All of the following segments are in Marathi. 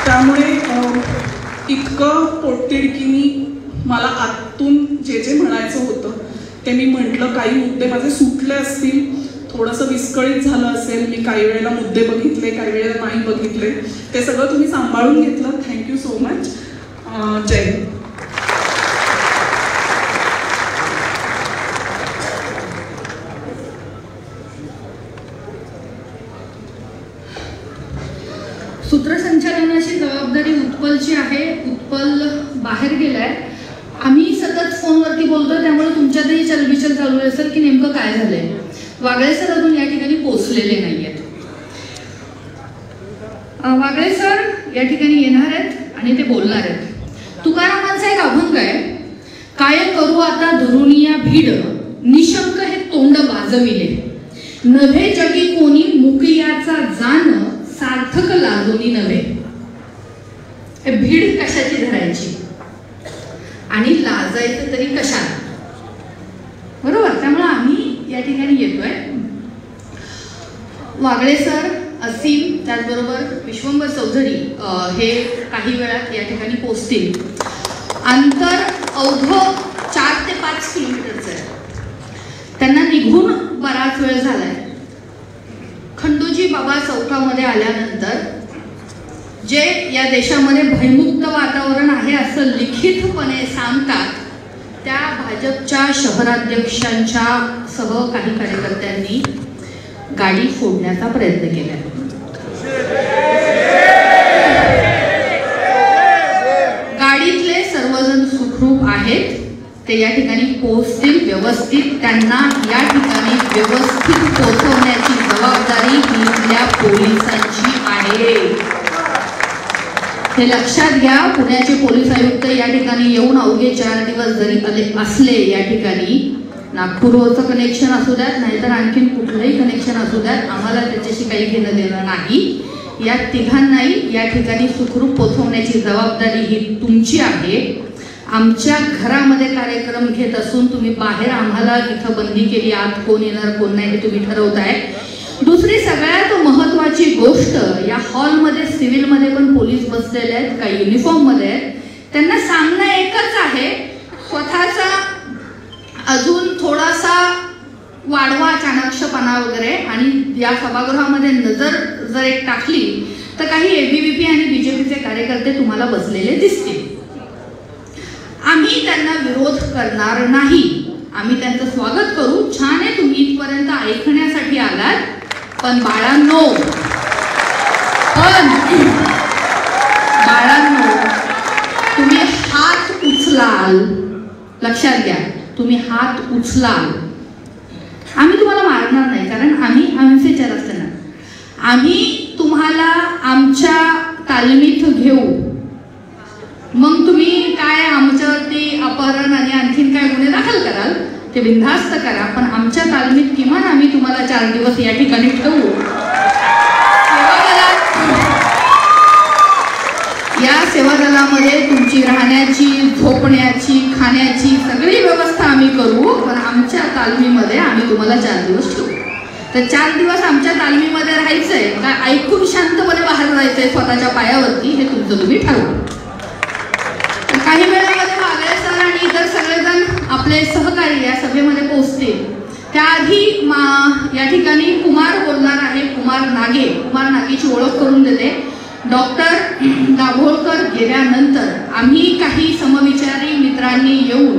त्यामुळे इतकं पोटतिडकीनी मला आतून जे जे म्हणायचं होतं ते मी म्हटलं. काही मुद्दे माझे सुटले असतील, थोडंसं विस्कळीत झालं असेल, मी काही वेळेला मुद्दे बघितले, काही वेळेला नाही बघितले, ते सगळं तुम्ही सांभाळून घेतलं. Thank you so much. जय हिंद. सूत्रसंचालनाची जबाबदारी उत्पलची आहे. उत्पल बाहेर गेलाय. आम्ही सतत फोनवरती बोलतो, त्यामुळे तुमच्यातही चलबिचल चालू असेल की नेमकं काय झालंय. वागळे सर अजून या ठिकाणी पोहोचलेले नाहीयेत. वागळे सर या ठिकाणी येणार आहेत आणि ते बोलणार आहेत. तुकारामांचा एक अभंग आहे, काय करू आता धरुनिया भीड, निशंक हे तोंड वाजविले, नभे जगी कोणी मुकियाचा जाण, सार्थक लाजोनी नव्हे. भीड कशाची धरायची आणि लाजायचं तरी कशाला, बरोबर. त्यामुळे आम्ही या ठिकाणी येतोय. वागळे सर, असीम, त्याचबरोबर विश्वंभर चौधरी हे काही वेळात या ठिकाणी पोहोचतील. अंतर अवघं 4 ते 5 किलोमीटरचं आहे. त्यांना निघून बराच वेळ झालाय. खंडोजी बाबा चौकामध्ये आल्यानंतर जे या देशामध्ये भयमुक्त वातावरण आहे असं लिखितपणे सांगतात, त्या भाजपच्या शहराध्यक्षांच्या सह काही कार्यकर्त्यांनी गाडी फोडण्याचा प्रयत्न केला. गाडीतले सर्वजण सुखरूप आहेत. ते या ठिकाणी पोहोचतील व्यवस्थित. त्यांना या ठिकाणी व्यवस्थित पोहोचवण्याची जबाबदारी इथल्या पोलिसांची आहे. हे लक्षात घ्या. पुण्याचे पोलीस आयुक्त या ठिकाणी येऊन अवघे 4 दिवस जरी आले असले, या ठिकाणी नागपूरचं कनेक्शन असू द्यात, नाहीतर आणखीन कुठलंही कनेक्शन असू द्यात, आम्हाला त्याच्याशी काही घेणं देणं नाही. या तिघांनाही या ठिकाणी सुखरूप पोहोचवण्याची जबाबदारी ही तुमची आहे. आमच्या घरामध्ये कार्यक्रम घेत असून तुम्ही बाहेर आम्हाला इथं बंदी केली, आत कोण येणार कोण नाही हे तुम्ही ठरवताय. दुसरी सगळ्यात महत्वाची गोष्ट, या हॉलमध्ये सिव्हिलमध्ये पण पोलीस बसलेले आहेत, काही युनिफॉर्ममध्ये आहेत. त्यांना सांगणं एकच आहे, स्वतःचा अजून थोडासा वाढवा चाणाक्षपणा वगैरे, आणि या सभागृहामध्ये नजर जर एक टाकली तर काही एबीव्हीपी आणि बीजेपीचे कार्यकर्ते तुम्हाला बसलेले दिसतील. आम्ही त्यांना विरोध करणार नाही. आम्ही त्यांचं स्वागत करू. छान आहे, तुम्ही इथपर्यंत ऐकण्यासाठी आलात. पण बाळांनो, तुम्ही हात उचलाल, लक्षात घ्या, तुम्ही हात उचलाल, आम्ही तुम्हाला मारणार नाही, कारण आम्ही अहिंसेच्या रस्त्याने. आम्ही तुम्हाला आमच्या तालमीत घेऊ. मग तुम्ही काय आमच्यावरती अपहरण आणि आणखीन काय गुन्हे दाखल कराल ते बिनधास्त करा, पण आमच्या तालमीत किमान आम्ही तुम्हाला 4 दिवस या ठिकाणी ठेवू. या सेवा दलामध्ये तुमची राहण्याची, झोपण्याची, खाण्याची सगळी व्यवस्था आम्ही करू, पण आमच्या तालमीमध्ये आम्ही तुम्हाला 4 दिवस ठेवू. तर 4 दिवस आमच्या तालमीमध्ये राहायचंय का ऐकून शांतपणे बाहेर जायचंय स्वतःच्या पायावरती, हे तुमचं तुम्ही ठरवा. काही वेळामध्ये वागळे सर आणि इतर सगळेजण आपले सहकारी या सभेमध्ये पोहोचतील. त्याआधी या ठिकाणी कुमार बोलणार आहे, कुमार नागे. कुमार नागेची ओळख करून देते. डॉक्टर दाभोळकर गेल्यानंतर आम्ही काही समविचारी मित्रांनी येऊन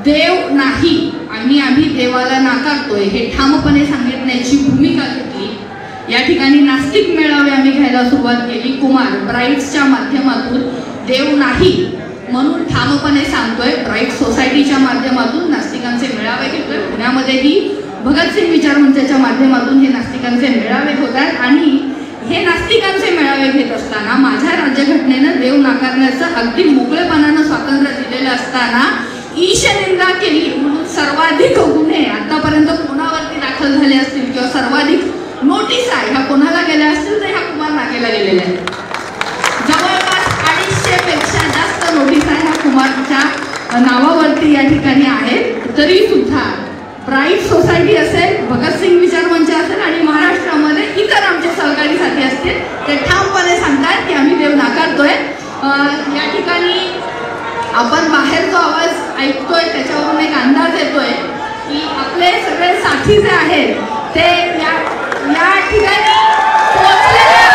देव नाही आणि आम्ही देवाला नाकारतोय हे ठामपणे सांगितण्याची भूमिका घेतली. या ठिकाणी नास्तिक मेळावे आम्ही घ्यायला सुरुवात केली. कुमार ब्राईट्सच्या माध्यमातून देव नाही म्हणून ठामपणे सांगतोय. ब्राईट सोसायटीच्या माध्यमातून नास्तिकांचे मेळावे घेतोय. पुण्यामध्येही भगतसिंग विचार मंचाच्या माध्यमातून हे नास्तिकांचे मेळावे होतात. आणि हे नास्तिकांचे मेळावे घेत असताना माझ्या राज्यघटनेनं देव नाकारण्याचं अगदी मोकळेपणानं स्वातंत्र्य दिलेलं असताना ईशनिंदा केली म्हणून सर्वाधिक गुन्हे आतापर्यंत कोणावरती दाखल झाले असतील किंवा सर्वाधिक नोटिसा ह्या कोणाला गेल्या असतील तर ह्या कुमार नागेला गेलेल्या आहेत. जवळपास 250 पेक्षा जास्त नोटिसा ह्या कुमारच्या नावावरती या ठिकाणी आहेत. तरी सुद्धा ब्राईट सोसायटी असेल, भगतसिंग विचार मंच असेल आणि महाराष्ट्रामध्ये इतर आमचे सहकारी साथी असतील, ते ठामपणे सांगतात की आम्ही देव नाकार करतोय. या ठिकाणी आपण बाहेर जो आवाज ऐकतोय त्याच्यावरून एक अंदाज येतोय की आपले सगळे साथी जे आहेत ते या ठिकाणी पोहोचलेले आहेत.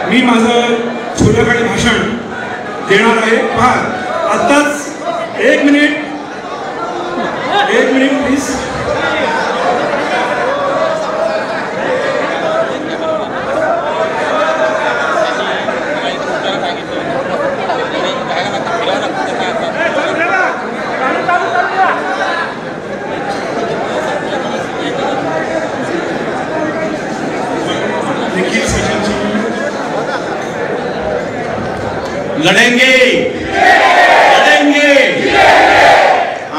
मी माझं छोट्याखाली भाषण देणार आहे. पहा आत्ताच एक मिनिट प्लीज. लढेंगे लढेंगे.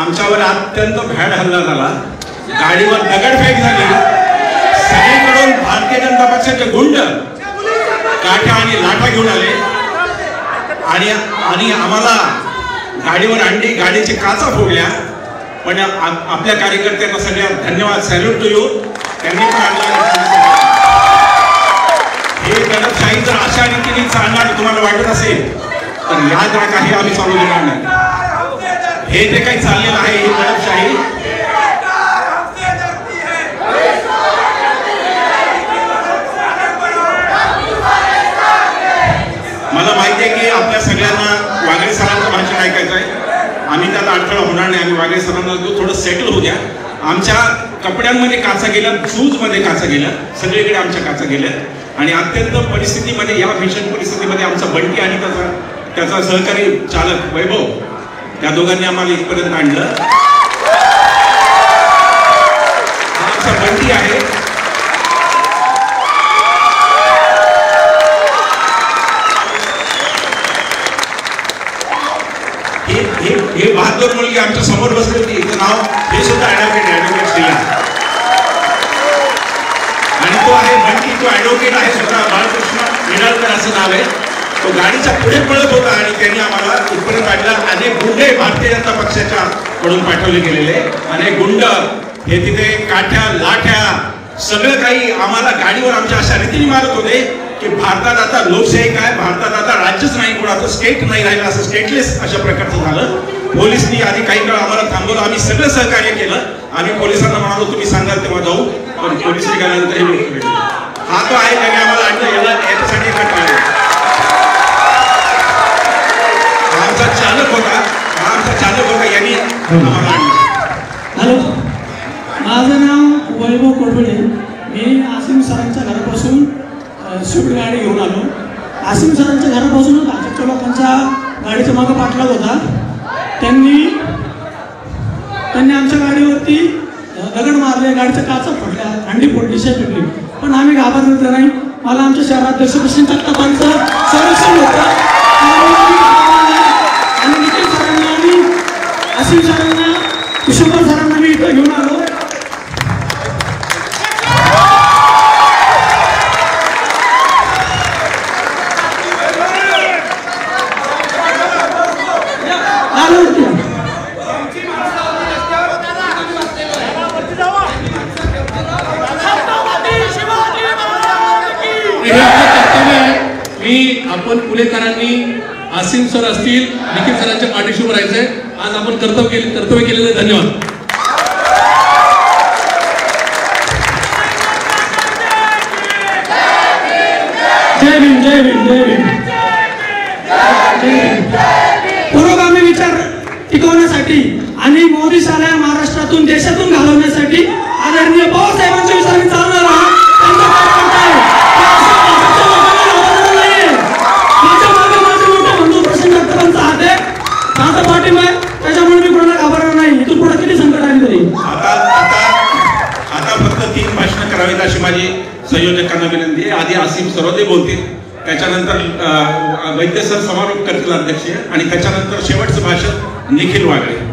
आमच्यावर अत्यंत भ्याड हल्ला झाला, गाडीवर दगडफेक झाली, सगळीकडून भारतीय जनता पक्षाचे गुंड काठ्या आणि लाठा घेऊन आले आणि आम्हाला गाडीवर आणली, गाडीची काचा फोडल्या. पण आपल्या कार्यकर्त्यांना सगळ्या धन्यवाद, सॅल्यूट टू यू. त्यांनी पण आणला. हे दडपशाही जर अशा रीतीने चालणार तुम्हाला वाटत असेल तर याद राखा, हे आम्ही चालू देणार नाही. हे जे काही चाललेलं आहे ही दडपशाही, मला माहिती आहे की आपल्या सगळ्यांना वागळे सरांचं भाषण ऐकायचं आहे. आम्ही त्यात अडथळा होणार नाही. आम्ही वागळे सरांना थोडं सेटल होऊ द्या. आमच्या कपड्यांमध्ये काचा गेल्या, शूजमध्ये काचा गेल्या, सगळीकडे आमच्या काचा गेल्या. आणि अत्यंत परिस्थितीमध्ये, या भीषण परिस्थितीमध्ये आमचा बंटी आणि त्याचा सहकारी चालक वैभव, त्या दोघांनी आम्हाला इथपर्यंत आणलं. हा आमचा बंटी आहे. हे बहादूर मुलगी आमच्या समोर बसली होती, हिचं नाव हे सुद्धा ऍडव्होकेट श्रीला. आणि तो आहे बंटी, तो ऍडव्होकेट आहे स्वतः, बाळकृष्ण निडालकर असं नाव आहे. तो गाडीच्या पुढे पळत होता आणि त्यांनी आम्हाला इथपर्यंत आणलं. अनेक गुंडे भारतीय जनता पक्षाच्या कडून पाठवले गेलेले, अनेक गुंड हे तिथे काठ्या लाठ्या सगळं काही आम्हाला गाडीवर आमच्या अशा रीतीने मारत होते की भारतात आता लोकशाही काय, भारतात आता राज्यच नाही, कोणाचं स्टेट नाही राहिलं, असं स्टेटलेस अशा प्रकारचं झालं. पोलिसनी आधी काही काळ आम्हाला थांबवलं. आम्ही सगळं सहकार्य केलं. आम्ही पोलिसांना म्हणालो तुम्ही सांगाल तेव्हा जाऊ, पण पोलीस निघाल्यानंतर हा तो आहे त्याने आम्हाला आणलं. याच्यासाठी आमचा चालक होता, यांनी आम्हाला आणलं. हॅलो, माझं नाव वैभव कोडबळे. मी आसिम सरांच्या घरापासून स्विफ्ट गाडी घेऊन आलो. आसिम सरांच्या घरापासूनच भाजपच्या लोकांच्या गाडीच्या मागं पाठलाग होता. त्यांनी आमच्या गाडीवरती दगड मारले, गाडीच्या काचा फोडल्या, हंडी फोडली, शेपली. पण आम्ही घाबरलो नाही. मला आमच्या शहराध्यक्ष प्रशांत जगतापांचं संरक्षण होतं आणि निखिल सरांना आणि आसिम सरांना, विश्वंभर सरांना मी इथं घेऊन आलो. आपण पुणेकरांनी आसिम सर असतील, निखिल सरांच्या पाठीशी उभं राहायचंय. आज आपण कर्तव्य केलेलं. धन्यवाद. जय भीम, जय भीम, जय भीम. पुरोगामी विचार टिकवण्यासाठी आणि मोदी साला महाराष्ट्रातून देशातून घालवण्यासाठी आदरणीय पवारसाहेबांच्या विचारांनी चालणार आहात. त्याच्यामुळे मी कोणाला घाबरणार नाही. इथून पुढे किती संकट आली तरी आता फक्त 3 भाषणं करावीत अशी माझी संयोजकांना विनंती आहे. आधी आसिम सरोदे बोलतील, त्याच्यानंतर वैद्य सर समारोप करतील अध्यक्ष, आणि त्याच्यानंतर शेवटचं भाषण निखिल वागळे.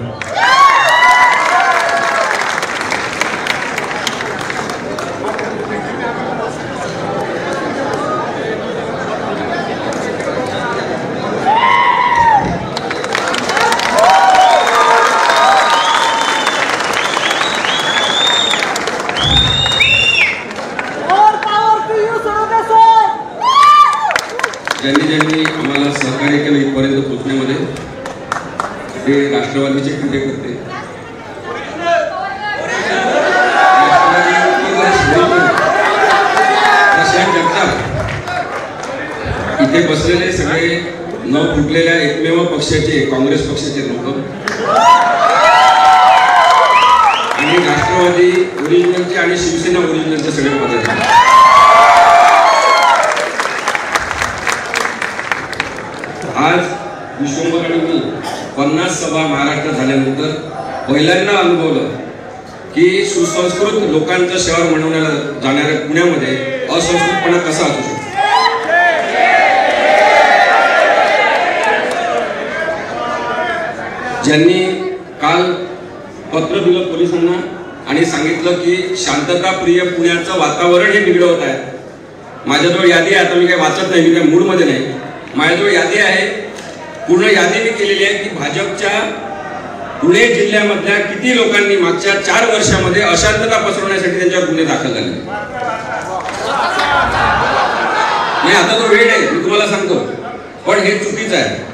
ज्यांनी आम्हाला सहकार्य केलं इथपर्यंत पोहोचण्यामध्ये, ते राष्ट्रवादीचे कार्यकर्ते, प्रशांत जगताप, इथे बसलेले सगळे न फुटलेल्या एकमेव पक्षाचे, काँग्रेस पक्षाचे लोक, आणि राष्ट्रवादी ओरिजिनलचे आणि शिवसेना ओरिजिनलचे सगळे पदाधिकारी. आज विश्वंभर आणि मी 50 सभा महाराष्ट्रात झाल्यानंतर पहिल्यांदा अनुभवलं की सुसंस्कृत लोकांचं शहर म्हणवण्याला जाणाऱ्या पुण्यामध्ये असंस्कृतपणा कसा असू शकतो. ज्यांनी काल पत्र दिलं पोलिसांना आणि सांगितलं की शांतताप्रिय पुण्याचं वातावरण हे बिघडवत आहे. माझ्याजवळ यादी आहे, आता मी काही वाचत नाही, मी काही मूडमध्ये नाही. माझ्याजवळ यादी आहे, पूर्ण यादी मी केलेली आहे की भाजपच्या पुणे जिल्ह्यामधल्या किती लोकांनी मागच्या 4 वर्षामध्ये अशांतता पसरवण्यासाठी त्यांच्यावर गुन्हे दाखल झाले. नाही, आता तो वेळ आहे, मी तुम्हाला सांगतो, पण हे चुकीचं आहे.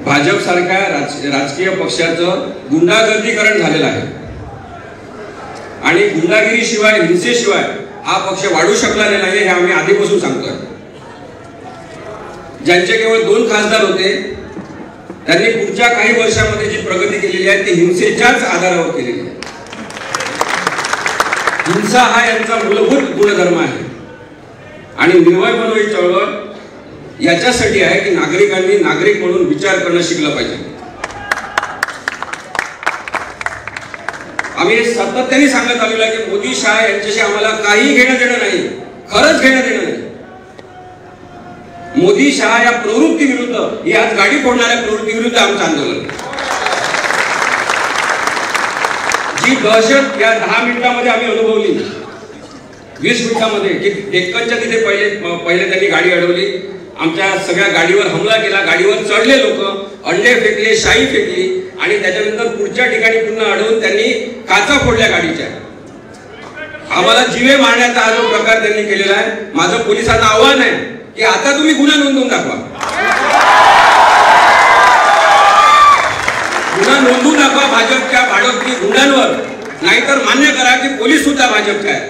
भाजप सारख्या राजकीय पक्षाचं गुंडागर्दीकरण झालेलं आहे आणि गुंडागिरीशिवाय हिंसेशिवाय हा पक्ष वाढू शकला नाही हे आम्ही आधीपासून सांगतोय. ज्यांचे केवळ 2 खासदार होते त्यांनी पुढच्या काही वर्षांमध्ये जी प्रगती केलेली आहे ती हिंसेच्याच आधारावर केलेली आहे. हिंसा हा यांचा मूलभूत गुणधर्म आहे आणि निर्भय बनो ही चळवळ याच्यासाठी आहे की नागरिकांनी नागरिक म्हणून विचार करणं शिकलं पाहिजे. आम्ही सातत्याने सांगत आलेलो आहे की मोदी शहा यांच्याशी आम्हाला काही घेणं देणं नाही, खरंच घेणं देणं नाही. मोदी शहा या प्रवृत्ती विरुद्ध, ही आज गाडी फोडणाऱ्या प्रवृत्ती विरुद्ध आमचं आंदोलन. जी दहशत या 10 मिनिटांमध्ये आम्ही अनुभवली, 20 मिनिटांमध्ये, की डेक्कनच्या तिथे पहिले त्यांनी गाडी अडवली, आमच्या सगळ्या गाडीवर हमला केला, गाडीवर चढले लोक, अंडे फेकले, शाई फेकली आणि त्याच्यानंतर पुढच्या ठिकाणी पुन्हा अडवून त्यांनी काचा फोडल्या गाडीच्या. आम्हाला जीवे मारण्याचा हा जो प्रकार त्यांनी केलेला आहे. माझं पोलिसांना आव्हान आहे की आता तुम्ही गुन्हा नोंदवून दाखवा, गुन्हा नोंदवून दाखवा भाजपच्या भाडोत्री गुंडांवर, नाहीतर मान्य करा की पोलीस सुद्धा भाजपचे आहे.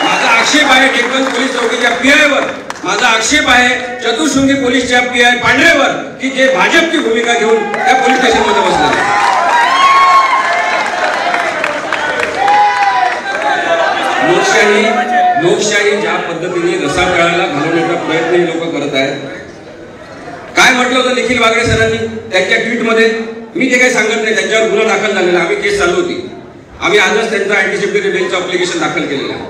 माझा आक्षेप आहे डेक्कन पोलीस चौकीच्या PI वर, माझा आक्षेप आहे चतुर्शृंगी पोलीसच्या PI पांढरेवर की जे भाजपची भूमिका घेऊन त्या पोलीस स्टेशनमध्ये बसले. लोकशाही ज्या पद्धतीने रसातळाला घालवण्याचा प्रयत्न हे लोक करत आहेत. काय म्हटलं होतं निखिल वागळे सरांनी त्यांच्या ट्विटमध्ये, मी ते काही सांगत नाही, त्यांच्यावर गुन्हा दाखल झालेला, आम्ही केस चालू होती, आम्ही आजच त्यांचा अँटिसिपेटरी बेलचं अप्लिकेशन दाखल केलेलं आहे.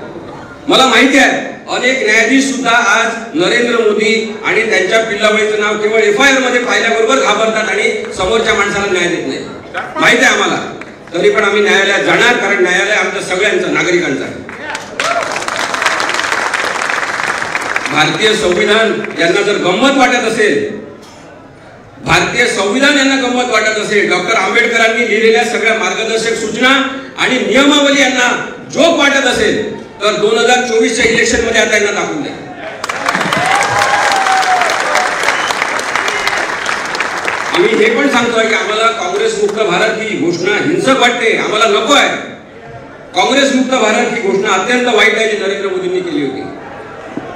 मला माहिती आहे अनेक न्यायाधीश सुद्धा आज नरेंद्र मोदी आणि त्यांच्या पिल्लाबाईचं नाव केवळ FIR मध्ये पाहिल्याबरोबर घाबरतात आणि समोरच्या माणसाला न्याय देत नाही. माहिती आहे आम्हाला, तरी पण आम्ही न्यायालयात जाणार, कारण न्यायालय आमच्या सगळ्यांचं, नागरिकांचं आहे. भारतीय संविधान यांना जर गंमत वाटत असेल, भारतीय संविधान यांना गंमत वाटत असेल, डॉक्टर आंबेडकरांनी लिहिलेल्या सगळ्या मार्गदर्शक सूचना आणि नियमावली यांना जोक वाटत असेल, तर 2024च्या इलेक्शन मध्ये आता यांना दाखवून द्या. आम्ही हे पण सांगतोय की आम्हाला काँग्रेस मुक्त भारत ही घोषणा हिंसक वाटते, आम्हाला नको आहे. काँग्रेस मुक्त भारत ही घोषणा अत्यंत वाईट आहे जी नरेंद्र मोदींनी केली होती.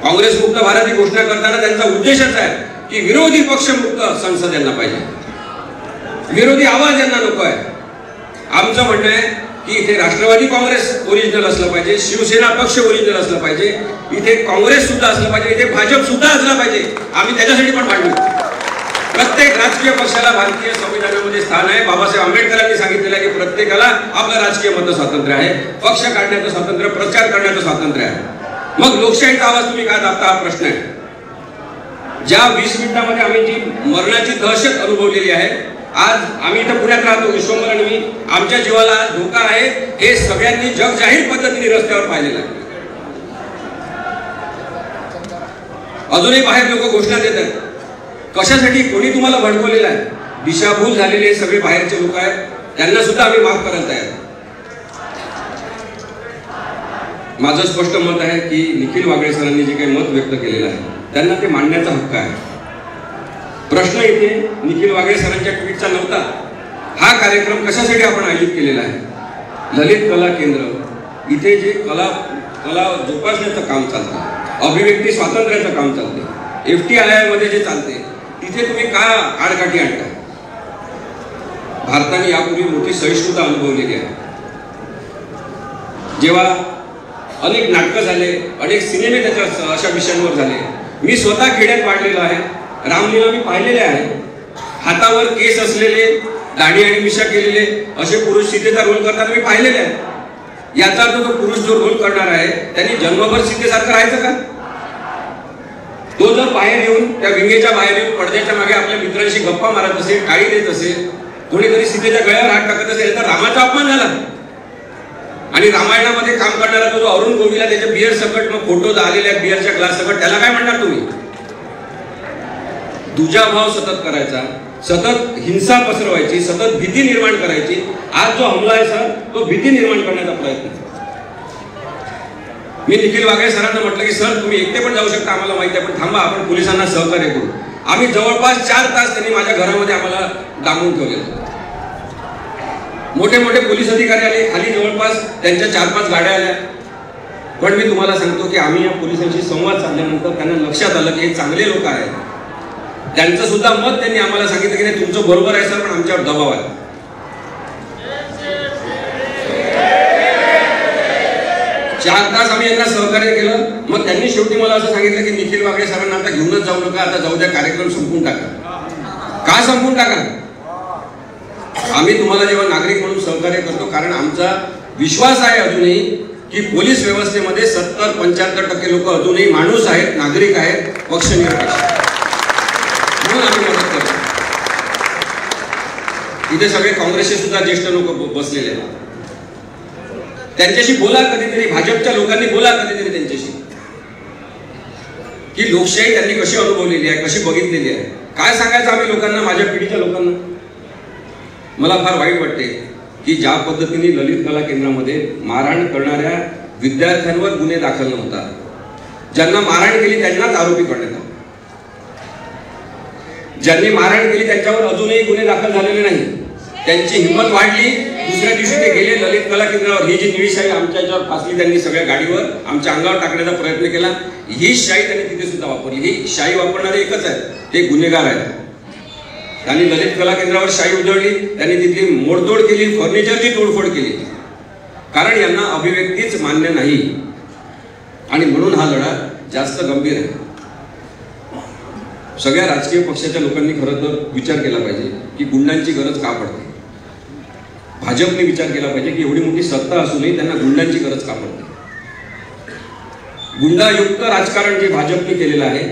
काँग्रेस मुक्त भारत ही घोषणा करताना त्यांचा उद्देशच आहे की विरोधी पक्ष मुक्त संसद यांना पाहिजे, विरोधी आवाज यांना नको आहे. आमचं म्हणणं आहे की इथे राष्ट्रवादी काँग्रेस ओरिजिनल असलं पाहिजे, शिवसेना पक्ष ओरिजिनल असलं पाहिजे, इथे काँग्रेस सुद्धा असलं पाहिजे, इथे भाजप सुद्धा असलं पाहिजे. आम्ही त्याच्यासाठी पण भांडू. प्रत्येक राजकीय पक्षाला भारतीय संविधानामध्ये स्थान आहे. बाबासाहेब आंबेडकरांनी सांगितलेलं आहे की प्रत्येकाला आपलं राजकीय मत स्वातंत्र्य आहे, पक्ष काढण्याचं स्वातंत्र्य, प्रचार करण्याचं स्वातंत्र्य आहे. मग लोकशाहीचा आवाज तुम्ही काय दाबता हा प्रश्न आहे. ज्या 20 मिनिटांमध्ये आम्ही जी मरणाची दहशत अनुभवलेली आहे, आज आम्ही इथं पुण्यात राहतो, विश्वंभर आणि मी, आमच्या जीवाला धोका आहे हे सगळ्यांनी जग जाहीर पद्धतीने रस्त्यावर पाहिलेलं आहे. अजूनही बाहेर लोक घोषणा देत आहेत. कशासाठी? कोणी तुम्हाला भडकवलेलं आहे? दिशाभूल झालेले सगळे बाहेरचे लोक आहेत, त्यांना सुद्धा आम्ही माफ करायला तयार. माझं स्पष्ट मत आहे की निखिल वागळे सरांनी जे काही मत व्यक्त केलेलं आहे त्यांना ते मांडण्याचा हक्क आहे. प्रश्न इथे निखिल वागळे सरांच्या ट्विटचा नव्हता. हा कार्यक्रम कशासाठी आपण आयोजित केलेला आहे? ललित कला केंद्र इथे जे कला जोपासण्याचं काम चालतं, अभिव्यक्ती स्वातंत्र्याचं काम चालते, FTII मध्ये जे चालते, तिथे तुम्ही का आडकाठी आणता? भारताने यापूर्वी मोठी सहिष्णुता अनुभवलेली आहे. जेव्हा अनेक नाटकं झाले, अनेक सिनेमे त्याच्या अशा विषयांवर झाले. मी स्वतः खेड्यात वाढलेलो आहे, रामलीला मी पाहिलेले आहे. हातावर केस असलेले, दाढी आणि मिशा केलेले असे पुरुष सीतेचा रोल करताना मी पाहिलेले आहे. याचा अर्थ तो पुरुष जो रोल करणार आहे त्यांनी जन्मभर सीतेसारखं राहायचं का? तो जर बाहेर येऊन त्या विंगेच्या बाहेर येऊन पडद्याच्या मागे आपल्या मित्रांशी गप्पा मारत असेल, टाळी देत असेल, कोणीतरी सीतेच्या गळ्यावर हात टाकत असेल तर रामाचा अपमान झाला. आणि रामायणामध्ये काम करणारा तो जो अरुण गोविला त्याच्या बियर सकट मग फोटो आलेल्या बियरच्या ग्लास सकट त्याला काय म्हणणार तुम्ही? दुजाभाव सतत करायचा, सतत हिंसा पसरवायची, सतत भीती निर्माण करायची. आज जो हमला आहे सर तो भीती निर्माण करण्याचा प्रयत्न. मी निखिल वागळे सरांना म्हटलं की सर तुम्ही एकटे पण जाऊ शकता, आम्हाला माहिती आहे, पण थांबा आपण पोलिसांना सहकार्य करू. आम्ही जवळपास 4 तास त्यांनी माझ्या घरामध्ये आम्हाला डांबून ठेवलेलं. मोठे मोठे पोलीस अधिकारी आले खाली, जवळपास त्यांच्या 4-5 गाड्या आल्या. पण मी तुम्हाला सांगतो की आम्ही या पोलिसांशी संवाद साधल्यानंतर त्यांना लक्षात आलं की हे चांगले लोक आहेत. त्यांचं सुद्धा मत त्यांनी आम्हाला सांगितलं की नाही तुमचं बरोबर आहे सर, पण आमच्यावर दबाव आहे. 4 तास आम्ही यांना सहकार्य केलं. मग त्यांनी शेवटी मला असं सांगितलं की निखिल वागळे सरांना आता घेऊनच जाऊ नका, आता जाऊ द्या, कार्यक्रम संपून टाका. का संपून टाका? आम्ही तुम्हाला जेव्हा नागरिक म्हणून सहकार्य करतो कारण आमचा विश्वास आहे अजूनही की पोलीस व्यवस्थेमध्ये 70-75% लोक अजूनही माणूस आहेत, नागरिक आहेत, पक्षनिरपेक्ष, म्हणून आम्ही मदत करतो. इथे सगळे काँग्रेसचे सुद्धा ज्येष्ठ लोक बसलेले आहेत. त्यांच्याशी बोला कधीतरी, भाजपच्या लोकांनी बोला कधीतरी त्यांच्याशी की लोकशाही त्यांनी कशी अनुभवलेली आहे, कशी बघितलेली आहे. काय सांगायचं आम्ही लोकांना, माझ्या पिढीच्या लोकांना. मला फार वाईट वाटते की ज्या पद्धतीने ललित कला केंद्रामध्ये मारहाण करणाऱ्या विद्यार्थ्यांवर गुन्हे दाखल नव्हतात, ज्यांना मारहाण केली त्यांनाच आरोपी करण्यात आले, ज्यांनी मारहाण केली त्यांच्यावर अजूनही गुन्हे दाखल झालेले नाही. त्यांची हिंमत वाढली, दुसऱ्या दिवशी ते गेले ललित कला केंद्रावर. ही जी निळी आमच्या याच्यावर फासली त्यांनी सगळ्या गाडीवर, आमच्या अंगावर टाकण्याचा प्रयत्न केला. ही शाई त्यांनी तिथे सुद्धा वापरली. ही शाई वापरणारे एकच आहेत, ते गुन्हेगार आहेत. त्यांनी ललित कला केंद्रावर शाई उधळली, त्यांनी तिथली मोडतोड केली, फर्निचरची तोडफोड केली, कारण यांना अभिव्यक्तीच मान्य नाही. आणि म्हणून हा लढा जास्त गंभीर आहे. सगळ्या राजकीय पक्षाच्या लोकांनी खरं तर विचार केला पाहिजे की गुंडांची गरज का पडते. भाजपने विचार केला पाहिजे की एवढी मोठी सत्ता असूनही त्यांना गुंडांची गरज का पडते. गुंडायुक्त राजकारण जे भाजपने केलेलं आहे,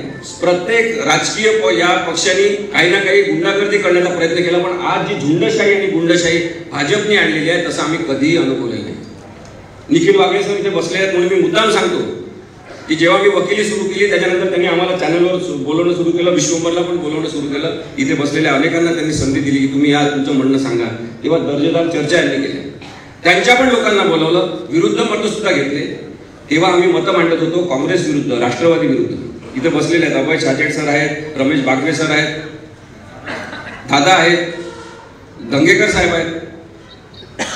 प्रत्येक राजकीय या पक्षांनी काही ना काही गुंडागर्दी करण्याचा प्रयत्न केला, पण आज जी झुंडशाही आणि गुंडशाही भाजपने आणलेली आहे तसं आम्ही कधीही अनुभवलेलं नाही. निखिल वागळे सर इथे बसले आहेत म्हणून मी मुद्दाम सांगतो की जेव्हा मी वकिली सुरू केली त्याच्यानंतर त्यांनी आम्हाला चॅनलवर बोलवणं सुरू केलं, विश्वंभरला पण बोलवणं सुरू केलं. इथे बसलेल्या अनेकांना त्यांनी संधी दिली की तुम्ही या तुमचं म्हणणं सांगा. तेव्हा दर्जेदार चर्चा यांनी केली. त्यांच्या पण लोकांना बोलवलं, विरुद्ध मतं सुद्धा घेतले. तेव्हा आम्ही मतं मांडत होतो काँग्रेस विरुद्ध, राष्ट्रवादी विरुद्ध. इथे बसलेले आहेत अभय छाजेड सर आहेत, रमेश बागवे सर आहेत, दादा आहेत, दंगेकर साहेब आहेत.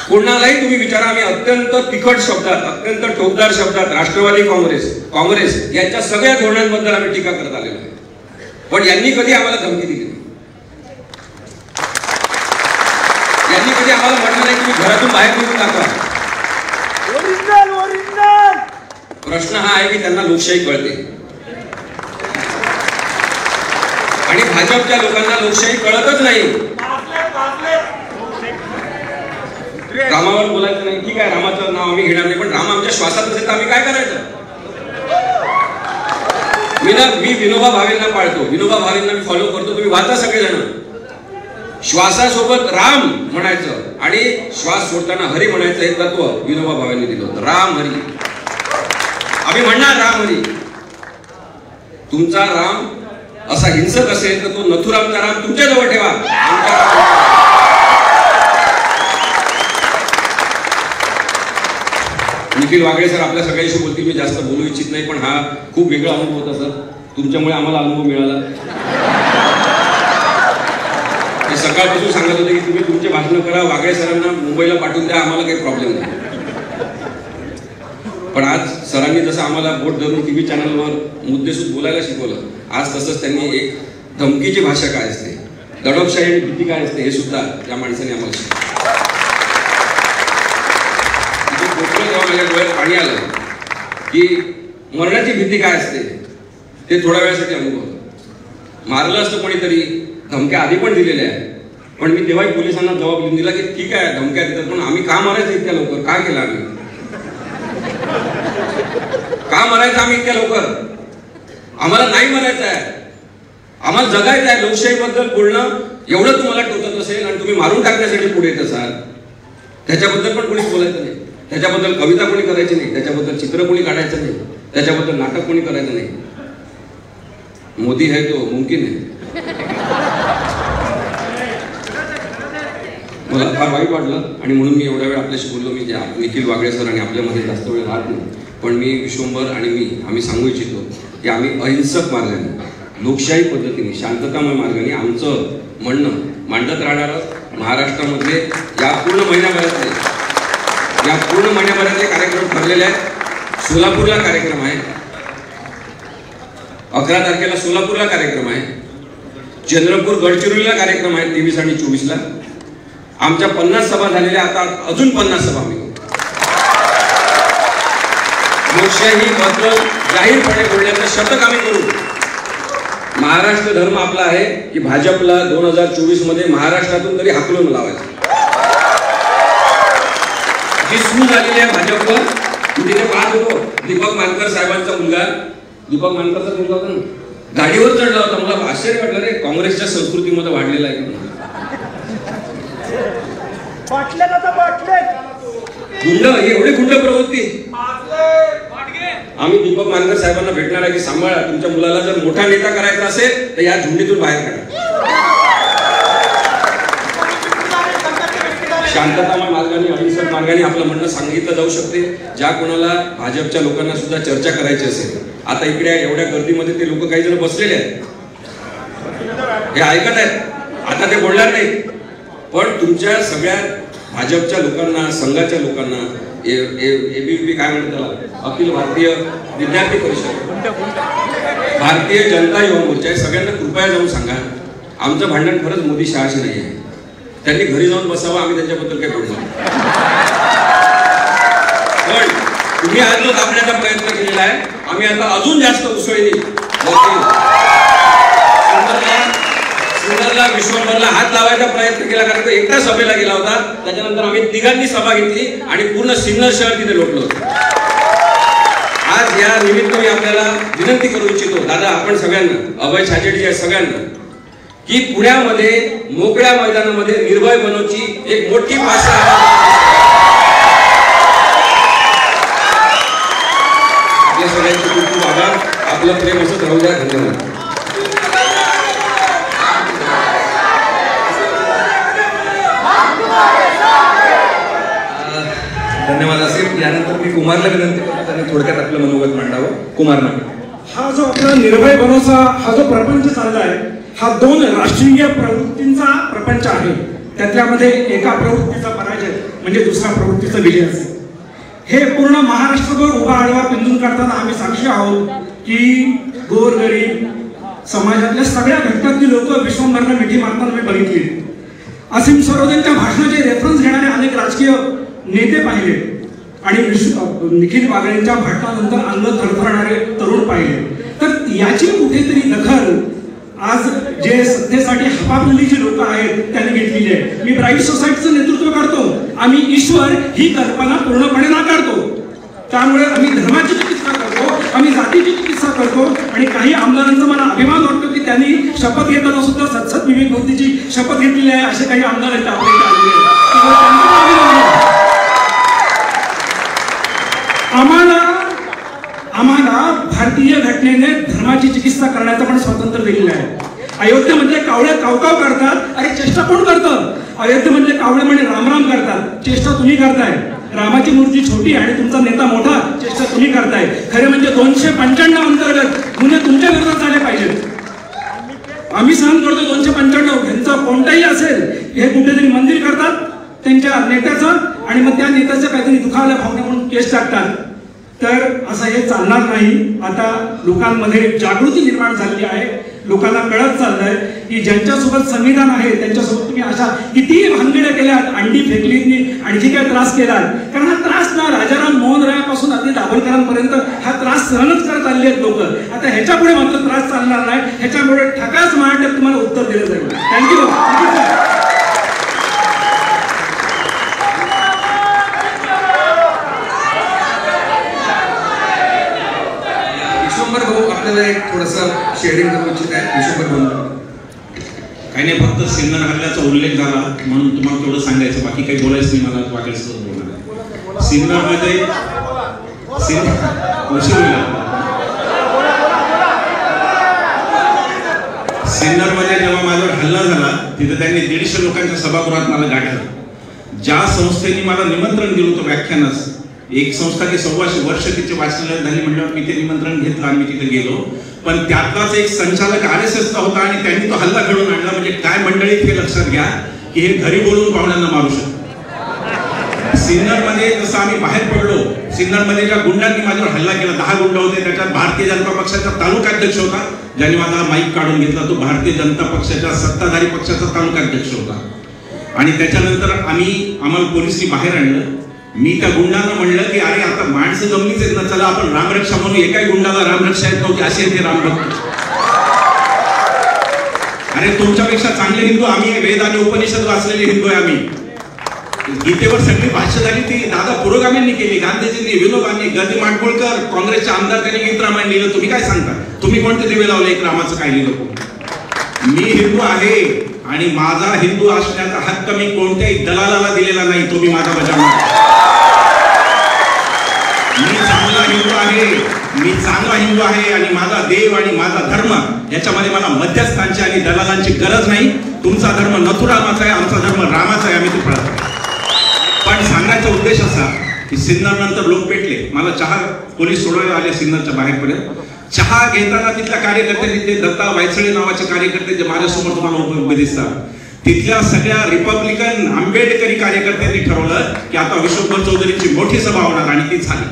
कोणालाही तुम्ही विचारा, आम्ही अत्यंत तिखट शब्दात, अत्यंत टोकदार शब्दात राष्ट्रवादी काँग्रेस यांच्या सगळ्या धोरणांबद्दल आम्ही टीका करत आलेलो आहे. पण यांनी कधी आम्हाला धमकी दिली नाही. यांनी कधी आम्हाला म्हटलं नाही की घरातून बाहेर निघून टाका. प्रश्न हा आहे की त्यांना लोकशाही कळते आणि भाजपच्या लोकांना लोकशाही कळतच नाही. रामावर बोलायचं नाही, ठीक आहे, रामाचं नाव आम्ही घेणार नाही, पण राम आमच्या श्वासात असेल तर आम्ही काय करायचं. मी विनोबा भावेंना पाळतो, विनोबा भावेंना मी फॉलो करतो. तुम्ही वाचा सगळेजण. श्वासासोबत राम म्हणायचं आणि श्वास सोडताना हरी म्हणायचं हे तत्व विनोबा भावेंनी दिलं होतं. राम हरी, आम्ही म्हणणार राम हरी. तुमचा राम असा हिंसक असेल तर तो नथुरामचा राम तुमच्या जवळ ठेवा. निखिल वागळे सर आपल्या सगळ्यांशी बोलतील, मी जास्त बोलू इच्छित नाही, पण हा खूप वेगळा अनुभव होता सर. तुमच्यामुळे आम्हाला अनुभव मिळाला. ते सकाळपासून सांगत होते की तुम्ही तुमचे भाषण करा, वागळे सरांना मुंबईला पाठवून द्या, आम्हाला काही प्रॉब्लेम नाही. पण आज सरांनी जसं आम्हाला बोट धरून टीव्ही चॅनलवर मुद्देसूद बोलायला शिकवलं, आज तसंच त्यांनी एक धमकीची भाषा काय असते, दडपशाही आणि भीती काय असते हे सुद्धा त्या माणसाने आम्हाला शिकवलं. तेव्हा माझ्या डोळ्यात पाणी आलं की मरणाची भीती काय असते ते थोड्या वेळासाठी अनुभवलं. मारलं असतं कोणीतरी, धमक्या आधी पण दिलेल्या आहेत, पण मी तेव्हाही पोलिसांना जबाब देऊन दिला की ठीक आहे धमक्या देतात, पण आम्ही का मारायचं इतक्या लवकर, काय केलं आम्ही, का मारायचं आम्ही इतक्या लवकर. आम्हाला नाही म्हणायचं आहे, आम्हाला जगायचं आहे. लोकशाहीबद्दल बोलणं एवढं तुम्हाला टोचत असेल आणि तुम्ही मारून टाकण्यासाठी पुढे येत असाल, त्याच्याबद्दल पण कोणीच बोलायचं नाही, त्याच्याबद्दल कविता कोणी करायची नाही, त्याच्याबद्दल चित्र कोणी काढायचं नाही, त्याच्याबद्दल नाटक कोणी करायचं नाही. मोदी है तो मुमकिन है. मला फार वाईट वाटलं आणि म्हणून मी एवढा वेळ आपल्याशी बोललो. मी निखिल वागळे सर आणि आपल्यामध्ये जास्त वेळ राहत नाही, पण मी विश्वंभर आणि आम्ही सांगू इच्छितो की आम्ही अहिंसक मार्गाने, लोकशाही पद्धतीने, शांततामय मार्गाने आमचं म्हणणं मांडत राहणार. महाराष्ट्रामध्ये या पूर्ण महिन्याभरातले कार्यक्रम ठरलेले आहेत. सोलापूरला कार्यक्रम आहे, 11 तारखेला सोलापूरला कार्यक्रम आहे, चंद्रपूर गडचिरोलीला कार्यक्रम आहे 23 आणि 24ला. आमच्या 50 सभा झालेल्या, आता अजून 50 सभा आम्ही लोकशाही बद्दल जाहीरपणे बोलण्याचं शतक आम्ही करू. महाराष्ट्र धर्म आपला आहे की भाजपला 2024 मध्ये महाराष्ट्रातून तरी हाकलून लावायचं. जी सूज झालेली आहे भाजपवर, तिथे पाहत होतो दीपक मानकर साहेबांचा मुलगा, दीपक मानकरचा मुलगा होता ना, गाडीवर चढला होता. मला आश्चर्य वाटलं, रे काँग्रेसच्या संस्कृतीमध्ये वाढलेला आहे. गुंड, एवढी गुंड प्रवृत्ती. आम्ही दीपक मानकर साहेबांना भेटणार आहे की सांभाळा, तुमच्या मुलाला जर मोठा नेता करायचा असेल तर या झुंडीतून बाहेर काढा. शांततामय मार्गाने, अहिंसक मार्गाने आपलं म्हणणं सांगितलं जाऊ शकते. ज्या कोणाला भाजपच्या लोकांना सुद्धा चर्चा करायची असेल, आता इकडे एवढ्या गर्दीमध्ये ते लोक काही जण बसलेले आहेत, हे ऐकत आहेत, आता ते बोलणार नाही. पण तुमच्या सगळ्या भाजपच्या लोकांना, संघाच्या लोकांना, एबीव्हीपी काय म्हणतात त्याला, अखिल भारतीय विद्यार्थी परिषद, भारतीय जनता युवा मोर्चा, सगळ्यांना कृपया जाऊन सांगा आमचं भांडण खरंच मोदी शहाशी नाही आहे. त्यांनी घरी जाऊन बसावं, आम्ही त्यांच्याबद्दल काही बोललो. पण तुम्ही आज जो दाबण्याचा प्रयत्न केलेला आहे, आम्ही आता अजून जास्त उसळी सुंदरला, विश्वंभरला हात लावायचा प्रयत्न केला, कारण तो एकटा सभेला गेला होता. त्याच्यानंतर आम्ही तिघांनी सभा घेतली आणि पूर्ण सिन्नर शहर तिथे लोटलो होतो. आज या निमित्त मी आपल्याला विनंती करू इच्छितो, दादा आपण सगळ्यांना, अभय छाजेड या सगळ्यांना, की पुण्यामध्ये मोकळ्या मैदानामध्ये निर्भय बनवची एक मोठी भाषा. आपल्या सगळ्यांचे खूप खूप आभार. आपलं प्रेम असंच राहू द्या. धन्यवाद. धन्यवाद असेल. यानंतर मी कुमारला विनंती करतो त्यांनी थोडक्यात आपलं मनोगत मांडावं. कुमार नागे. हा जो आपला निर्भय बनवचा हा जो प्रपंच चाललाय, हा 2 राष्ट्रीय प्रवृत्तींचा प्रपंच आहे. त्यातल्यामध्ये एका प्रवृत्तीचा पराजय म्हणजे दुसऱ्या प्रवृत्तीचा विजय असेल. हे पूर्ण महाराष्ट्रभर उभा आडवा पिंजून काढताना आम्ही साक्षी आहोत की गोरगरीब समाजातल्या सगळ्या घटकातली लोक विश्वंभरला मिठी मारताना मी बघितली. असीम सरोदेंच्या भाषणाचे रेफरन्स घेणारे अनेक राजकीय नेते पाहिले आणि निखिल वागळेंच्या भाषणानंतर अंग थरथरणारे तरुण पाहिले. तर याची कुठेतरी दखल आज जे सत्तेसाठी हपापलेली जी लोक आहेत त्यांनी घेतलेली आहे. मी ब्राईट सोसायटीचं नेतृत्व करतो. आम्ही ईश्वर ही कल्पना पूर्णपणे नाकारतो. त्यामुळे आम्ही धर्माची चिकित्सा करतो, आम्ही जातीची चिकित्सा करतो. आणि काही आमदारांचा मला अभिमान वाटतो की त्यांनी शपथ घेताना सुद्धा सत्सत विवेक बुद्धीची शपथ घेतलेली आहे. असे काही आमदार आहेत आपल्या इथे आलेले. आम्हाला भारतीय घटनेने धर्माची चिकित्सा करण्याचं पण स्वातंत्र्य दिलेलं आहे. अयोध्येमध्ये कावळे कावकाव करतात, अरे चेष्टा कोण करतं? अयोध्येमध्ये कावळे म्हणजे रामराम करतात, चेष्टा तुम्ही करताय. रामाची मूर्ती छोटी आणि तुमचा नेता मोठा, चेष्टा तुम्ही करताय. खरे म्हणजे 295 अंतर्गत गुन्हे तुमच्या विरोधात झाले पाहिजेत. आम्ही सहन करतो 295. त्यांचा कोणताही असेल, हे कुठेतरी मंदिर करतात त्यांच्या नेत्याचं आणि मग त्या नेत्याचं काहीतरी दुखावल्या भावना म्हणून केस टाकतात. तर असं हे चालणार नाही. आता लोकांमध्ये जागृती निर्माण झालेली आहे. लोकांना कळत चाललंय की ज्यांच्यासोबत संविधान आहे त्यांच्यासोबत तुम्ही अशा किती भानगड्या केल्यात, अंडी फेकली, आणखी काय त्रास केलात. कारण हा त्रास ना राजाराम मोहन रायापासून अगदी दाभोळकरांपर्यंत हा त्रास सहनच करत आलेले आहेत लोक. आता ह्याच्या पुढे मात्र त्रास चालणार नाही. ह्याच्यामुळे ठकास महाराष्ट्रात तुम्हाला उत्तर दिलं जाईल. थँक्यू. भाऊ आपल्याला माझं एक थोडंसं शेअरिंग करू इच्छित आहे विश्वभर म्हणून. काही नाही, फक्त सिन्नर हल्ल्याचा उल्लेख झाला म्हणून तुम्हाला तेवढं सांगायचं, बाकी काही बोलायचं नाही मला. वाटायचं बोलणार सिन्नरमध्ये सिन्नरमध्ये जेव्हा माझ्यावर हल्ला झाला तिथे त्यांनी 150 लोकांच्या सभागृहात मला गाठलं. ज्या संस्थेने मला निमंत्रण दिलं होतं व्याख्यानास, एक संस्था की 125 वर्ष तिची वाचनालयात झाली म्हणल्यावर मी ते निमंत्रण घेतलं आणि मी तिथे गेलो. पण त्यातलाच एक संचालक RSSचा होता आणि त्यांनी तो हल्ला घडवून आणला. म्हणजे काय मंडळीत हे लक्षात घ्या की हे घरी बोलून पाहुण्यांना मारू शकतो. सिन्नरमध्ये जसं आम्ही बाहेर पडलो, सिन्नरमध्ये ज्या गुंडांनी माझ्यावर हल्ला केला, 10 गुंड होते, त्याच्यात भारतीय जनता पक्षाचा तालुकाध्यक्ष होता ज्याने माझा माईक काढून घेतला. तो भारतीय जनता पक्षाच्या सत्ताधारी पक्षाचा तालुकाध्यक्ष होता. आणि त्याच्यानंतर आम्हाला पोलिसांनी बाहेर आणलं. मी त्या गुंडांना म्हणलं की अरे आता माणसं जमलीच आहेत ना, चला आपण रामरक्षा म्हणून. एकाही गुंडाला रामरक्षा येत नव्हती, असे ते रामभक्त. अरे तुमच्यापेक्षा चांगले हिंदू आम्ही, वेद आणि उपनिषद वाचलेले हिंदू आहे आम्ही. गीतेवर सगळी भाष्य झाली ती दादा पुरोगामींनी केली, गांधीजींनी, विनोबांनी, गदी माडगुळकर, काँग्रेसचे आमदार त्यांनी गीत रामायण लिहिलं. तुम्ही काय सांगता? तुम्ही कोणते दिवे लावले एक रामाचं काय लिहिलं? मी हिंदू आहे आणि माझा हिंदू असण्याचा हक्क मी कोणत्याही दलालाला दिलेला नाही. तो मी माझा बजावणार. मी चांगला हिंदू आहे आणि माझा देव आणि माझा धर्म याच्यामध्ये मला मध्यस्थांची आणि दलालांची गरज नाही. तुमचा धर्म नथुरामाचा आहे, आमचा धर्म रामाचा आहे, आम्ही तो पळतो. पण सांगायचा उद्देश असा की सिन्नर नंतर लोक पेटले. मला चहा पोलीस सोडवायला आले सिन्नरच्या बाहेरपर्यंत. चहा घेताना तिथल्या कार्यकर्त्यांनी, ते दत्ता वायचळे नावाचे कार्यकर्ते जे माझ्यासमोर तुम्हाला उभे दिसतात, तिथल्या सगळ्या रिपब्लिकन आंबेडकरी कार्यकर्त्यांनी ठरवलं की आता विश्वभर चौधरीची मोठी सभा होणार आणि ती झाली.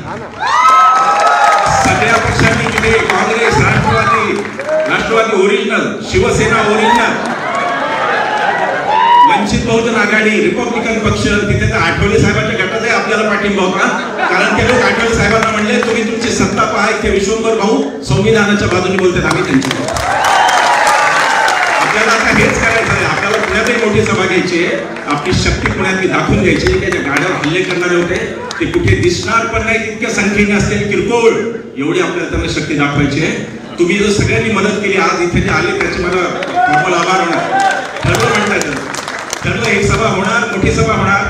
सगळ्या पक्षांनी तिथे काँग्रेस, राष्ट्रवादी ओरिजिनल, शिवसेना ओरिजिनल, वंचित बहुजन आघाडी, रिपब्लिकन पक्ष, तिथे तर आठवले साहेबांच्या गटातही आपल्याला पाठिंबा होता. कारण ते लोक आठवले साहेबांना म्हणले तुम्ही तुमची सत्ता पहा, ते विश्वंभर भाऊ संविधानाच्या बाजूने बोलतात, आम्ही त्यांची. आपल्याला आता हेच करायचं आहे. आपल्याला पुण्यातही मोठी सभा घ्यायची आहे. आपली शक्ती पुण्यातली दाखवून घ्यायची. त्याच्या गाड्यावर हल्ले करणारे होते ते कुठे दिसणार पण नाही तितक्या संख्येने असलेले किरकोळ, एवढी आपल्याला त्यांना शक्ती दाखवायची आहे. तुम्ही जर सगळ्यांनी मदत केली, आज इथे जे आले त्याचे मला प्रबळ आभार होणार. ठरलं म्हणतात, ठरलं एक सभा होणार, मोठी सभा होणार.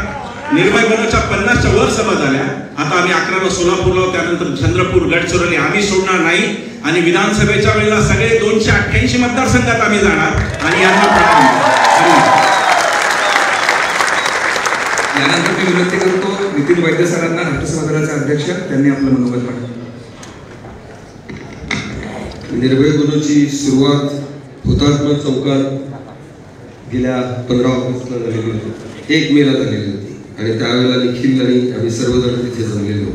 निर्भय बनवच्या 50च्या वर सभा झाल्या. आता आम्ही 11ला सोलापूरला, त्यानंतर चंद्रपूर, गडचिरोली आम्ही सोडणार नाही. आणि विधानसभेच्या वेळेला सगळे 288 मतदारसंघात आम्ही जाणार आणि यांना यानंतर मी विनंती करतो नितीन वैद्य सरांना, राष्ट्रसेवा दलाचे अध्यक्ष, त्यांनी आपलं मनोगत मांडलं. निर्भय बनवची सुरुवात हुतात्मा चौकात गेल्या 15 ऑगस्टला झालेली होती, 1 मेला झालेली होती. आणि त्यावेळेला निखिल आणि आम्ही सर्वजण तिथे जमलेलो.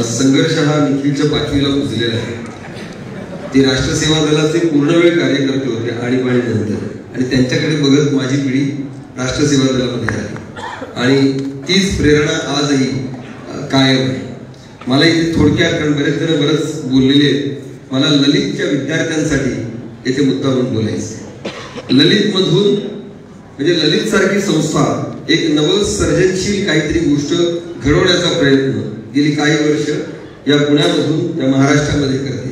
संघर्ष हा निखिलच्या 5वीला पुजलेला आहे. ते राष्ट्रसेवा दलाचे पूर्णवेळ कार्यकर्ते होते आणीबाणीनंतर, आणि त्यांच्याकडे बघत माझी पिढी राष्ट्रसेवा दलामध्ये आली. आणि तीच प्रेरणा आजही कायम आहे. मला इथे थोडक्यात, कारण बरेच जण बरंच बोललेले आहेत, मला ललितच्या विद्यार्थ्यांसाठी याचे मुद्दा म्हणून बोलायचे. ललितमधून म्हणजे ललित सारखी संस्था एक नवसर्जनशील काहीतरी गोष्ट घडवण्याचा प्रयत्न गेली काही वर्ष या पुण्यामधून या महाराष्ट्रामध्ये करते.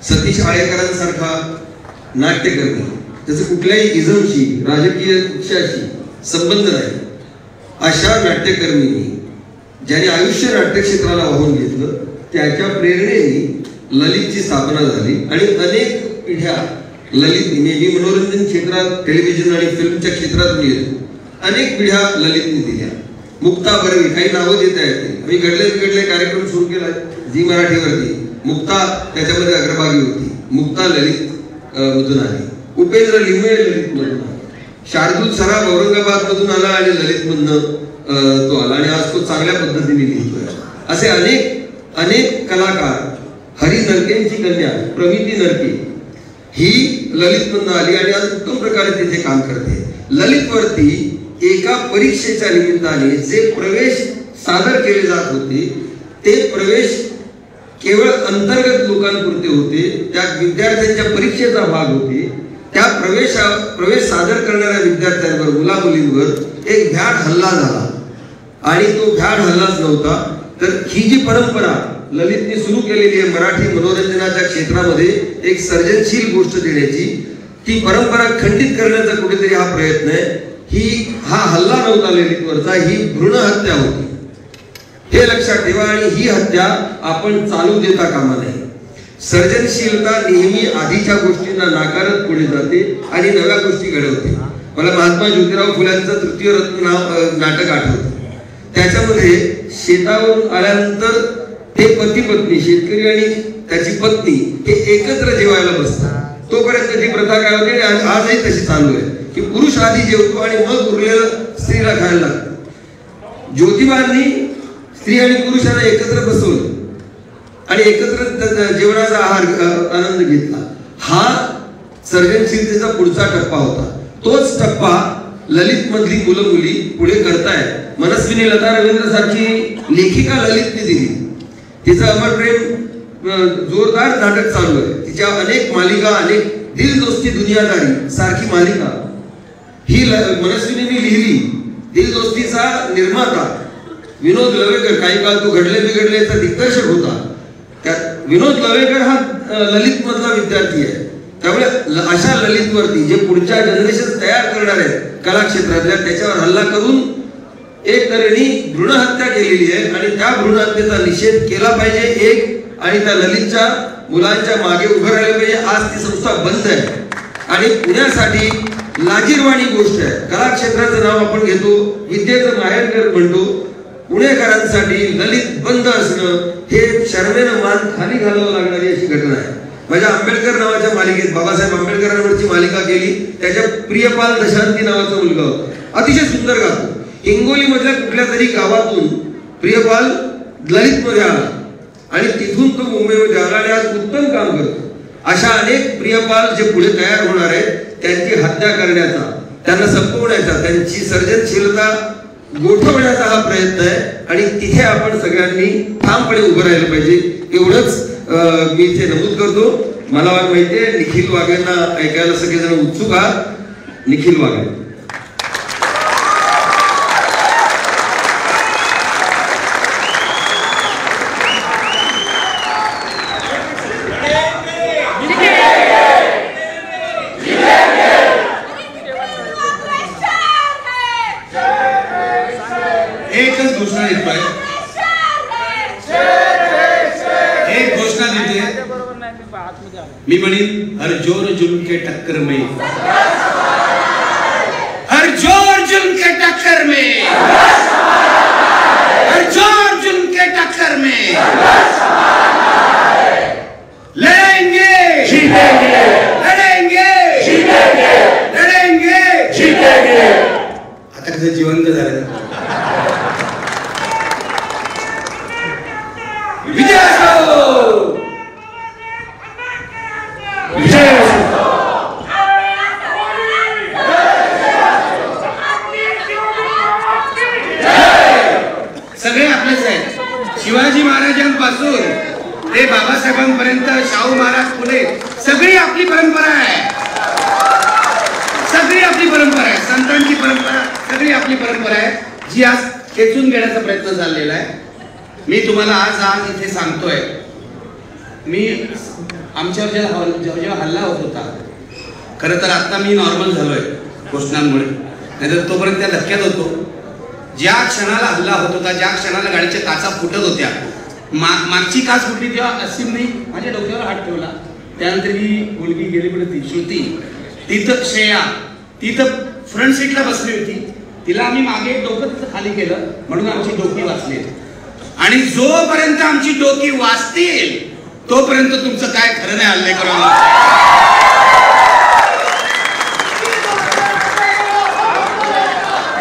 सतीश आळेकरांसारखा नाट्यकर्मी, त्याचं कुठल्याही इझमशी, राजकीय पक्षाशी संबंध नाही, अशा नाट्यकर्मींनी ज्याने आयुष्य नाट्यक्षेत्राला वाहून घेतलं, त्याच्या प्रेरणेने ललितची स्थापना झाली. आणि अनेक पिढ्या ललितने, मी मनोरंजन क्षेत्रात, टेलिव्हिजन आणि फिल्मच्या क्षेत्रात मी येतो, अनेक पिढ्या ललितने दिल्या. मुक्ता बर्वे, काही नावं देता येते. मी घडले कार्यक्रम सुरू केला झी मराठीवरती. मुक्ता त्याच्यामध्ये अग्रभागी होती. मुक्ता ललित मधून आली. उपेंद्र लिमये ललित मधून आला. शार्दूल सराफ औरंगाबाद मधून आला आणि ललित मधनं तो आला आणि आज तो चांगल्या पद्धतीने लिहितोय. असे अनेक कलाकार. हरी नरकेंची कन्या प्रमिती नरके ही ललित मधनं आली आणि आज उत्तम प्रकारे तिथे काम करते. ललितवरती एका परीक्षेच्या निमित्ताने जे प्रवेश सादर केले जात होते, ते प्रवेश केवळ अंतर्गत लोकांपुरते होते. त्या विद्यार्थ्यांच्या परीक्षेचा भाग होते. त्या प्रवेश सादर करणाऱ्या विद्यार्थ्यांवर, मुला मुलींवर एक भ्याड हल्ला झाला. आणि तो भ्याड हल्लाच नव्हता, तर ही जी परंपरा ललितने सुरू केलेली आहे मराठी मनोरंजनाच्या क्षेत्रामध्ये एक सर्जनशील गोष्ट देण्याची, ती परंपरा खंडित करण्याचा कुठेतरी हा प्रयत्न आहे. हा हल्ला नव्हता ललितवरचा, ही भ्रूण हत्या होती, हे लक्षात ठेवा. आणि ही हत्या आपण चालू देता कामा नये. सर्जनशीलता नेहमी आधीच्या गोष्टींना नाकारत पुढे जाते आणि नव्या गोष्टी घडवते. मला महात्मा ज्योतिराव फुल्यांचं तृतीय रत्न नाटक आठवतं. त्याच्यामध्ये शेतावरून आल्यानंतर ते पती पत्नी, शेतकरी आणि त्याची पत्नी हे एकत्र जेवायला बसतात. तोपर्यंत जी प्रथा काय होते आजही तशी चालू आहे की पुरुष आधी जेवतो आणि मग उरलेलं स्त्रीला खायला लागतं. ज्योतिबांनी स्त्री आणि पुरुषांना एकत्र बसवलं आणि एकत्र जेवणाचा आनंद घेतला. हा सर्जनशीलतेचा पुढचा टप्पा होता. तोच टप्पा ललित मधली मुलं मुली पुढे करतायत. मनस्विनी लता रवींद्र सारखी लेखिका ललितने दिली, तिचं अमर प्रेम जोरदार नाटक चालू आहे. तिच्या अनेक मालिका, अनेक दिल दोस्ती दुनियादारी सारखी मालिका ही मनस्विनीने लिहिली. दिल दोस्तीचा निर्माता विनोद लवेकर, काही काळ तो घडले बिघडलेचा दिग्दर्शक होता. त्यात विनोद लवेकर हा ललित मधला विद्यार्थी आहे. त्यामुळे अशा ललितवरती जे पुढच्या जनरेशन तयार करणार आहेत कला क्षेत्रातल्या, त्याच्यावर हल्ला करून एक तऱ्हेने भ्रूण हत्या केलेली आहे आणि त्या भ्रूण हत्येचा निषेध केला पाहिजे एक, आणि त्या ललितच्या मुलांच्या मागे उभं राहिलं पाहिजे. आज ती संस्था बंद आहे आणि पुण्यासाठी लाजिरवाणी गोष्ट आहे. कला क्षेत्राचं नाव आपण घेतो, विद्येचं माहेरघर म्हणतो. पुणेकरांसाठी ललित बंद असणं हे शर्मेनं मान खाली घालावं लागणारी अशी घटना आहे. माझ्या आंबेडकर नावाच्या मालिकेत बाबासाहेब आंबेडकरांवरची मालिका केली. त्याच्या प्रियपाल दशांती नावाचा मुलगा होता, अतिशय सुंदर गातो. हिंगोली मधल्या कुठल्या तरी गावातून प्रियपाल ललित मध्ये आला आणि तिथून तो मुंबईमध्ये आला आणि आज उत्तम काम करतो. अशा अनेक प्रियपाल जे पुढे तयार होणार आहेत त्यांची हत्या करण्याचा, त्यांना संपवण्याचा, त्यांची सर्जनशीलता गोठवण्याचा हा प्रयत्न आहे आणि तिथे आपण सगळ्यांनी ठामपणे उभं राहिलं पाहिजे. एवढंच मी इथे नमूद करतो. मला माहितीये निखिल वाघेंना ऐकायला सगळेजण उत्सुक आहात. निखिल वाघे. एकच घोषणा देतोय, एक घोषणा देते. मी म्हणीन हर जोर जुल्म के टक्कर में, हर जोर जुल्म के टक्कर में, हर जोर जुल्म के टक्कर में लड़ेंगे, जीतेंगे, लड़ेंगे, जीतेंगे, लड़ेंगे, जीतेंगे. आता कसं जिवंत झालं. विजय असो, विजय असो. सगळे आपलेच आहेत. शिवाजी महाराजांपासून ते बाबासाहेबांपर्यंत, शाहू महाराज, फुले, सगळी आपली परंपरा आहे. सगळी आपली परंपरा आहे. संतांची परंपरा, सगळी आपली परंपरा आहे जी आज खेचून घेण्याचा प्रयत्न चाललेला आहे. मी तुम्हाला आज इथे सांगतोय, मी आमच्यावर जेव्हा हल्ला होत होता, खरं तर आता मी नॉर्मल झालोय घोषणांमुळे, नाहीतर तोपर्यंत त्या धक्क्यात होतो. ज्या क्षणाला हल्ला होत होता, ज्या क्षणाला गाडीच्या काचा फुटत होत्या, मागची काच फुटली तेव्हा असीमने माझ्या डोक्यावर हात ठेवला. त्यानंतर ही मुलगी गेली पडती श्रुती, तिथं श्रेया, तिथं फ्रंट सीटला बसली होती. तिला आम्ही मागे डोकं तिथं खाली केलं म्हणून आमची डोकी वाचली. आणि जोपर्यंत आमची डोकी वाचतील तोपर्यंत तुमचं काय खरं नाही हल्ले करून.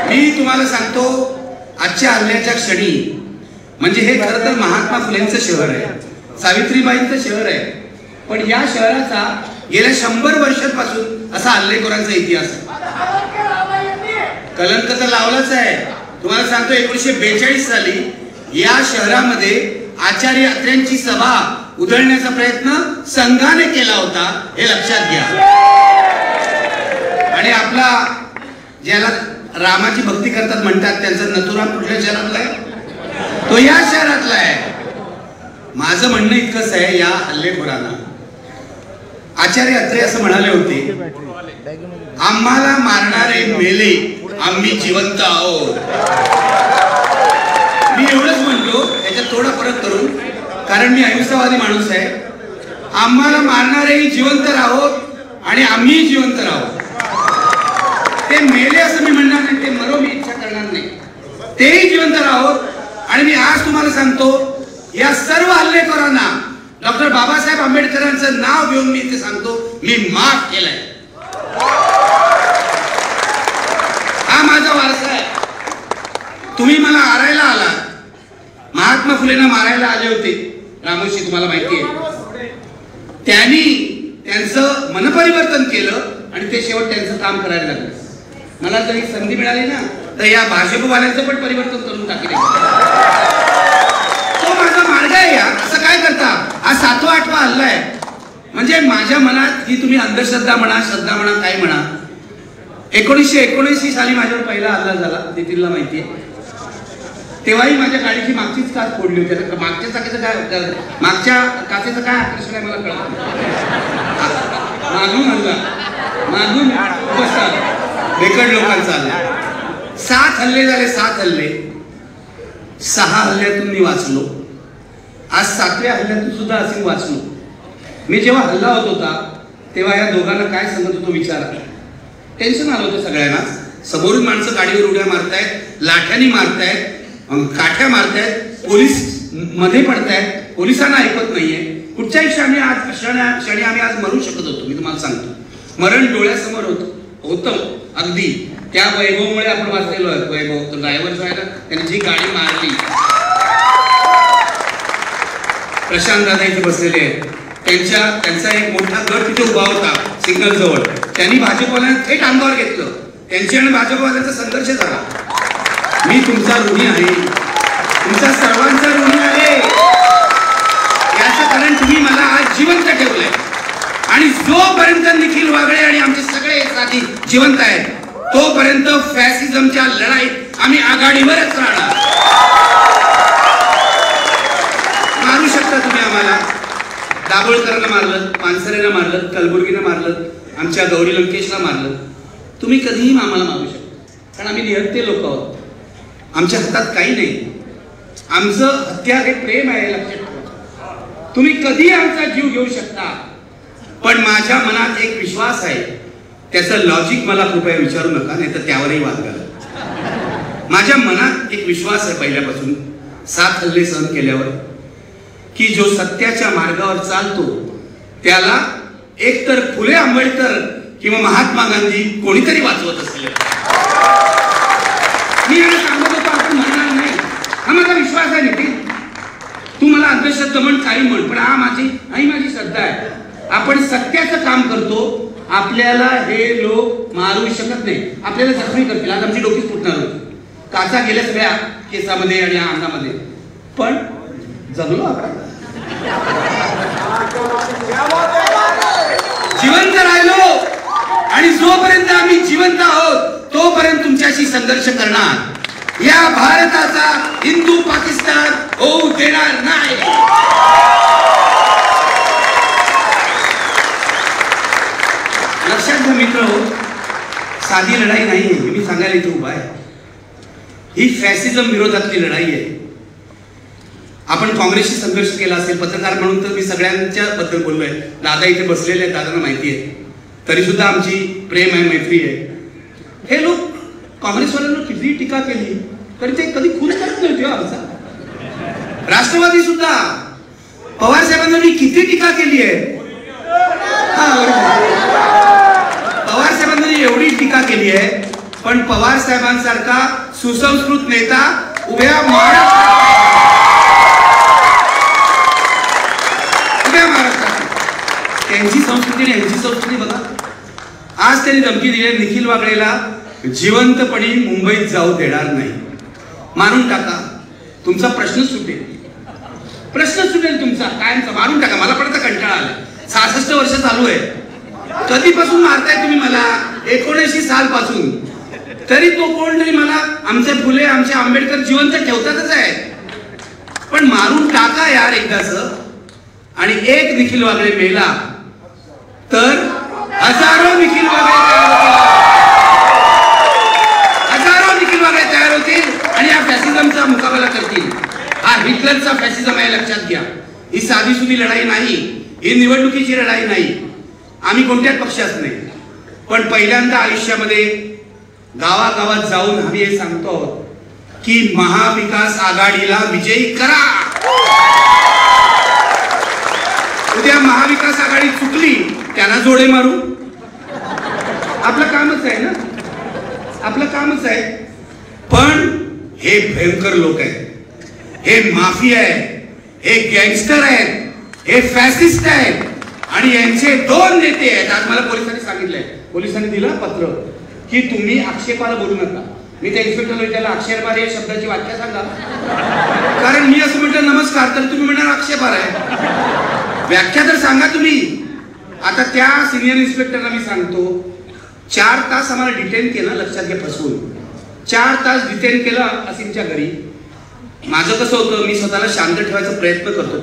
मी तुम्हाला सांगतो, आजच्या हल्ल्याच्या क्षणी, म्हणजे हे खरं तर महात्मा फुलेंचं शहर आहे, सावित्रीबाईंचं शहर आहे, पण या शहराचा गेल्या 100 वर्षांपासून असा हल्लेखोरांचा इतिहास आहे. कलंक तर लावलाच आहे. तुम्हाला सांगतो, 1942 साली या शहरामध्ये आचार्य अत्र्यांची सभा उधळण्याचा प्रयत्न संघाने केला होता, हे लक्षात घ्या. आणि आपला ज्याला रामाची भक्ती करतात म्हणतात, त्यांचा नथुराम कुठल्या शहरातला आहे? तो या शहरातला आहे. माझं म्हणणं इतकंच आहे, या हल्लेखोरांना आचार्य अत्रे असं म्हणाले होते, आम्हाला मारणारे मेले, आम्ही जिवंत आहोत. मी एवढंच म्हणलो, त्याच्यात थोडा फरक करून, कारण मी अहिंसावादी माणूस आहे. आम्हाला मारणारेही जिवंत राहोत आणि आम्ही जिवंत राहोत. ते मेले असं मी म्हणणार नाही, ते मरो मी इच्छा करणार नाही, तेही जिवंत राहोत. आणि मी आज तुम्हाला सांगतो, या सर्व हल्लेखोरांना डॉक्टर बाबासाहेब आंबेडकरांचं नाव घेऊन मी इथे सांगतो, मी माफ केलंय. हा माझा वारसा आहे. तुम्ही मला मारायला आला, महात्मा फुलेंना मारायला आले होते, रामोशी तुम्हाला माहिती आहे. त्यांनी त्यांचं मनपरिवर्तन केलं आणि ते शेवट त्यांचं काम करायला लागलं. मला जर एक संधी मिळाली ना, तर या भाजपवाल्यांचं पण परिवर्तन करून टाकेल. तो माझा मार्ग आहे. या असं काय करता, हा 7वा 8वा हल्ला आहे. म्हणजे माझ्या मनात ही तुम्ही अंधश्रद्धा म्हणा, श्रद्धा म्हणा, काय म्हणा, 1979 साली माझ्यावर पहिला हल्ला झाला, नितीनला माहिती आहे. तेव्हाही माझ्या गाडीची मागचीच काच फोडली होती. मागच्या चाकाचं काय, मागच्या काचेचं काय आकर्षण आहे मला कळत. मागून हल्ला, मागून उपस्थित बेकड लोकांचा हल्ला. 7 हल्ले झाले, 7 हल्ले. 6 हल्ल्यातून मी वाचलो. आज 7व्या हल्ल्यातून सुद्धा असे वाचलो. मी जेव्हा हल्ला होत होता तेव्हा या दोघांना काय सांगत होतो विचारा. टेन्शन आलं होतं सगळ्यांना. समोरून माणसं गाडीवर उड्या मारतायत, लाठ्यानी मारतायत, काठ्या मारतायत, पोलीस मध्ये पडतायत, पोलिसांना ऐकत नाहीये. कुठच्याही क्षणी आम्ही आज मरू शकत होतो. मी तुम्हाला सांगतो, मरण डोळ्यासमोर होतं अगदी. त्या वैभवमुळे आपण वाचलेलो आहे. वैभव ड्रायव्हर जो आहे ना, त्याने जी गाडी मारली, प्रशांत दादा इथे बसलेले आहेत, त्यांचा एक मोठा गट तिथे उभा होता सिग्नल जवळ. त्यांनी भाजपवाल्यांना थेट अंगावर घेतलं. त्यांची आणि भाजपवाल्यांचा संघर्ष झाला. मी तुमचा ऋणी आहे, तुमचा सर्वांचा ऋणी आहे. याचं कारण तुम्ही मला आज जिवंत ठेवलंय. आणि जोपर्यंत निखिल वागळे आणि आमचे सगळे साथी जिवंत आहेत, तोपर्यंत फॅसिझमच्या लढाईत आम्ही आघाडीवरच राहणार. मारू शकता तुम्ही आम्हाला. दाभोळकरला मारलं, पानसरेला मारलं, कलबुर्गीला मारलं, आमच्या गौरी लंकेशला मारलं. तुम्ही कधीही आम्हाला मारू शकता, कारण आम्ही निहत्ते लोक आहोत. आमच्या हातात काही नाही. आमचं हत्यार हे प्रेम आहे, लक्षात ठेवा. तुम्ही कधी आमचा जीव घेऊ शकता, पण माझ्या मनात एक विश्वास आहे. त्याचं लॉजिक मला कृपया विचारू नका, नाही तर त्यावरही वाद घाला. माझ्या मनात एक विश्वास आहे पहिल्यापासून, 7 हल्ले सहन केल्यावर, की जो सत्याच्या मार्गावर चालतो त्याला एकतर फुले आंबेडकर किंवा महात्मा गांधी कोणीतरी वाचवत असेल. मी याला सांगत होतो, आपण म्हणणार नाही. हा माझा विश्वास आहे. नितीन, तू मला अंधश्रद्धा म्हण, काही म्हण, पण माझी श्रद्धा आहे. आपण सत्याचं काम करतो. आपल्याला हे लोक मारू शकत नाही, आपल्याला जखमी करतील. आज आमची डोकी फुटणार होती, काचा गेल्या सगळ्या केसामध्ये आणि अंगामध्ये, पण जगलो आपण, जिवंत राहिलो. आणि जोपर्यंत आम्ही जिवंत आहोत तोपर्यंत तुमच्याशी संघर्ष करणार. या भारताचा हिंदू पाकिस्तान होऊ देणार नाही. लक्षात घ्या मित्र, साधी लढाई नाही. मी सांगायला इथे उभा आहे. ही फॅसिझम विरोधातली लढाई आहे. आपण काँग्रेसशी संघर्ष केला असेल, पत्रकार म्हणून तर मी सगळ्यांच्या बद्दल बोललोय. दादा इथे बसलेले आहेत, दादांना माहिती आहे. तरी सुद्धा आमची प्रेम आहे, मैत्री आहे. हे लोक काँग्रेसवाल्यांना किती टीका केली तरी ते कधी खुश करत नव्हते. आमचा राष्ट्रवादी सुद्धा पवार साहेबांना मी किती टीका केली आहे. पवार साहेबांनी एवढी टीका केली आहे, पण पवार साहेबांसारखा सुसंस्कृत नेता उभ्या महाराष्ट्रात, त्यांची संस्कृती आणि यांची संस्कृती बघा. आज त्यांनी धमकी दिली आहे, निखिल वागळेला जिवंतपणी मुंबईत जाऊ देणार नाही. मारून टाका, तुमचा प्रश्न सुटेल. प्रश्न सुटेल तुमचा कायमचा. मारून टाका. मला पण आता कंटाळा आला. 66 वर्ष चालू आहे. कधीपासून मारताय तुम्ही मला? 19 सालपासून. तरी तो कोण तरी मला, आमचे फुले, आमचे आंबेडकर जिवंत ठेवतातच आहे. पण मारून टाका यार एकदाच. आणि एक निखिल वागळे मेला तर हजारो निखिल वागळे तयार होतील, हजारो निखिल वागळे तयार होतील आणि या फॅसिझमचा मुकाबला करतील. हा हिटलरचा फॅसिझम आहे, लक्षात घ्या. ही साधी सुधी लढाई नाही, ही निवडणुकीची लढाई नाही. आम्ही कोणत्याच पक्षात नाही, पण पहिल्यांदा आयुष्यामध्ये गावागावात जाऊन आम्ही हे सांगतो की महाविकास आघाडीला विजयी करा. उद्या महाविकास आघाडी चुकली त्यांना जोडे मारू. आपलं कामच आहे ना, आपलं कामच आहे. पण हे भयंकर लोक आहेत, हे माफिया आहेत, हे गँगस्टर आहेत, हे फॅसिस्ट आहेत आणि यांचे 2 नेते आहेत. आज मला पोलिसांनी सांगितलंय, पोलिसांनी दिलं पत्र की तुम्ही आक्षेपाला बोलू नका. मी त्या इन्स्पेक्टरला त्याला आक्षेपार या शब्दाची व्याख्या सांगा, कारण मी असं म्हटलं नमस्कार तर तुम्ही म्हणणार आक्षेपार आहे. व्याख्या तर सांगा तुम्ही. आता त्या सिनियर इन्स्पेक्टरला मी सांगतो 4 तास आम्हाला डिटेन केलं, लक्षात घ्या, फसवून 4 तास डिटेन केलं असीमच्या घरी. माझं कसं होतं, मी स्वतःला शांत ठेवायचा प्रयत्नच करतो,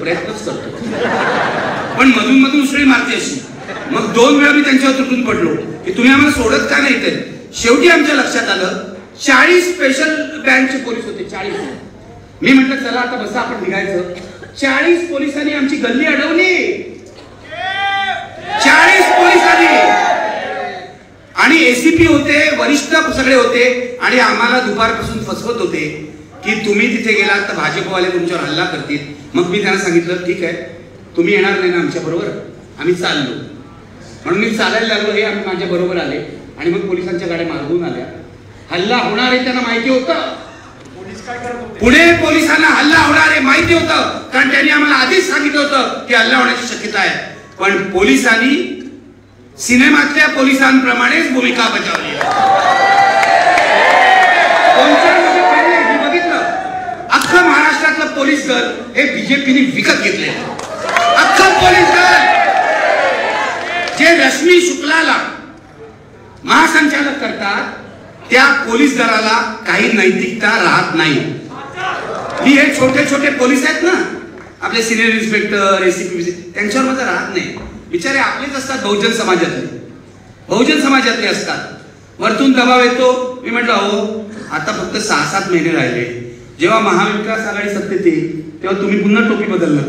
पण मधून मधून उसळी मारते अशी. मग 2 वेळा मी त्यांच्यावर तुटून पडलो की तुम्ही आम्हाला सोडत का नाही ते. शेवटी आमच्या लक्षात आलं 40 स्पेशल बँकचे पोलीस होते, 40. मी म्हटलं चला आता बसा आपण निघायचं. 40 पोलिसांनी आमची गल्ली अडवली, 40 पोलिसांनी. आणि एसीपी होते, वरिष्ठ सगळे होते आणि आम्हाला दुपारपासून फसवत होते की तुम्ही तिथे गेलात तर भाजपवाले तुमच्यावर हल्ला करतील. मग मी त्यांना सांगितलं ठीक आहे, तुम्ही येणार नाही ना आमच्या बरोबर, आम्ही चाललो. म्हणून मी चालायला लागलो, हे आम्ही माझ्या बरोबर आले आणि मग पोलिसांच्या गाड्या मागून आल्या. हल्ला होणार आहे त्यांना माहिती होतं, पुणे पोलिसांना हल्ला होणार आहे माहिती होतं, कारण त्यांनी आम्हाला आधीच सांगितलं होतं की हल्ला होण्याची शक्यता आहे. पण पोलिसांनी सिनेमातल्या पोलिसांप्रमाणेच भूमिका बजावली. बघितलं, अख्खं महाराष्ट्रातलं पोलीस दल हे बीजेपीने विकत घेतले. अख्खं पोलीस दल जे रश्मी शुक्लाला महासंचालक करतात त्या पोलीस दलाला काही नैतिकता राहत नाही. मी हे छोटे छोटे पोलीस आहेत ना, आपले सिनियर इन्स्पेक्टर, एसीपी, त्यांच्यावर माझं राहत नाही. बिचारे आपलेच असतात, बहुजन समाजातले असतात. वरतून दबाव येतो. मी म्हटलं अहो आता फक्त 6-7 महिने राहिले, जेव्हा महाविकास आघाडी सत्तेत येईल तेव्हा तुम्ही पुन्हा टोपी बदलणार.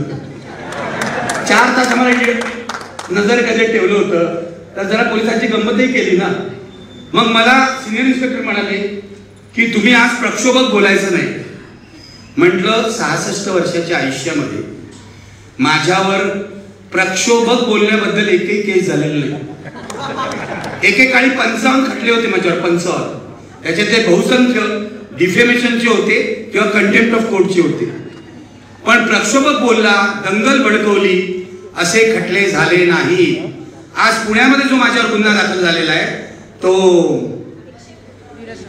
4 तास आम्हाला नजर गजेट ठेवलं होतं तर जरा पोलिसांची गंमतही केली ना. मग मला सिनियर इन्स्पेक्टर म्हणाले की तुम्ही आज प्रक्षोभक बोलायचं नाही. म्हटलं 66 वर्षाच्या आयुष्यामध्ये माझ्यावर प्रक्षोभक बोलण्याबद्दल एकही केस झालेलं नाही. एकेकाळी 55 खटले होते माझ्यावर, 55. त्याच्यातले बहुसंख्य डिफेमेशनचे होते किंवा कंटेम्प्ट ऑफ कोर्टचे होते. पण प्रक्षोभक बोलला, दंगल भडकवली असे खटले झाले नाही. आज पुण्यामध्ये जो माझ्यावर गुन्हा दाखल झालेला आहे तो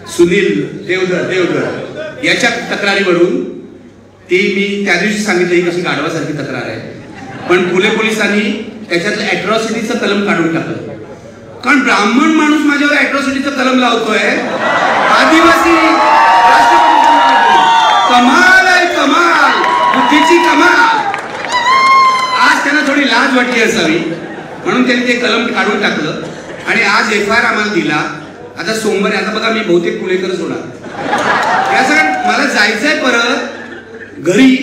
सुनील देवधर याच्या तक्रारीवरून, ती मी त्या दिवशी सांगितलं ही कशी गाढवासारखी तक्रार आहे, पण पुणे पोलिसांनी त्याच्यातलं अॅट्रॉसिटीचं कलम काढून टाकलं. कारण ब्राह्मण माणूस माझ्यावर अॅट्रॉसिटीचं कलम लावतोय, आदिवासी. कमाल आहे, कमाल, बुद्धीची कमाल. आज त्यांना थोडी लाज वाटली असावी म्हणून त्यांनी ते कलम काढून टाकलं आणि आज FIR आम्हाला दिला. आता सोमवारी, आता बघा मी बहुतेक पुणेकरच होणार या सगळ्यात. मला जायचंय परत घरी,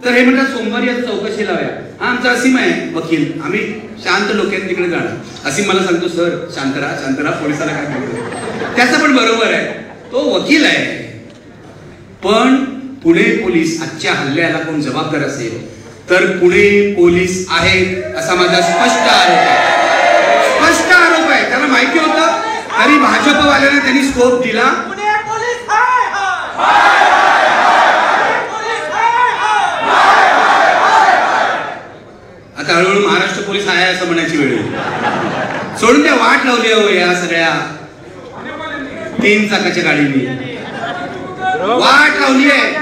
तर हे म्हणतात सोमवारी आज चौकशी लावूया. हा आमचा असीम आहे वकील, आम्ही शांत डोक्यात तिकडे जाणार. असीम मला सांगतो सर शांत राहा, पोलिसाला काय सांगतो. त्याचं पण बरोबर आहे, तो वकील आहे. पण पुणे पोलीस आजच्या हल्ल्याला कोण जबाबदार असेल तर पुणे पोलीस आहेत असा माझा स्पष्ट आरोप आहे. स्पष्ट आरोप आहे. त्यांना माहिती होतं तरी भाजपवाल्यांना त्यांनी स्कोप दिला. आता हळूहळू महाराष्ट्र पोलीस आहे असं म्हणायची वेळ सोडून त्या वाट लावली हो या सगळ्या 3 चाकाच्या गाडीने. वाट लावली आहे.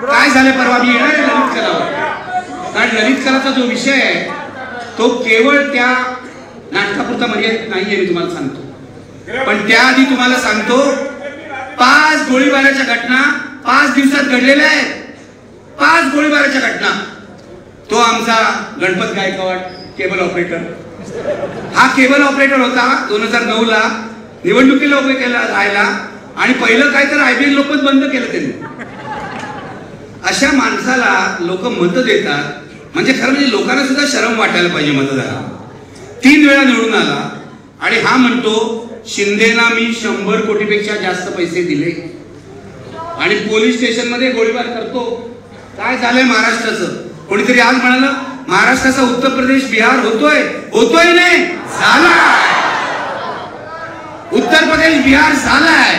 काय झालं परवा मी येणार आहे ललित कलावर, कारण ललित कलाचा जो विषय आहे तो केवळ त्या नाटकापुरता मर्यादित नाहीये, मी तुम्हाला सांगतो. पण त्याआधी तुम्हाला सांगतो 5 गोळीबाराच्या घटना 5 दिवसात घडलेल्या आहेत. 5 गोळीबाराच्या घटना. तो आमचा गणपत गायकवाड केबल ऑपरेटर, हा केबल ऑपरेटर होता 2009ला निवडणुकीला उभे केला राहिला आणि पहिलं काय तर IBN लोकमत बंद केलं त्यांनी. अशा माणसाला लोक मत देतात म्हणजे खरं म्हणजे लोकांना सुद्धा शरम वाटायला पाहिजे. मतदाराला 3 वेळा निवडून आला आणि हा म्हणतो शिंदेना मी 100 कोटीपेक्षा जास्त पैसे दिले आणि पोलीस स्टेशन मध्ये गोळीबार करतो. काय झालंय महाराष्ट्राचं? कोणीतरी आज म्हणालं महाराष्ट्राचा उत्तर प्रदेश बिहार होतोय नाही झालाय. उत्तर प्रदेश बिहार झालाय.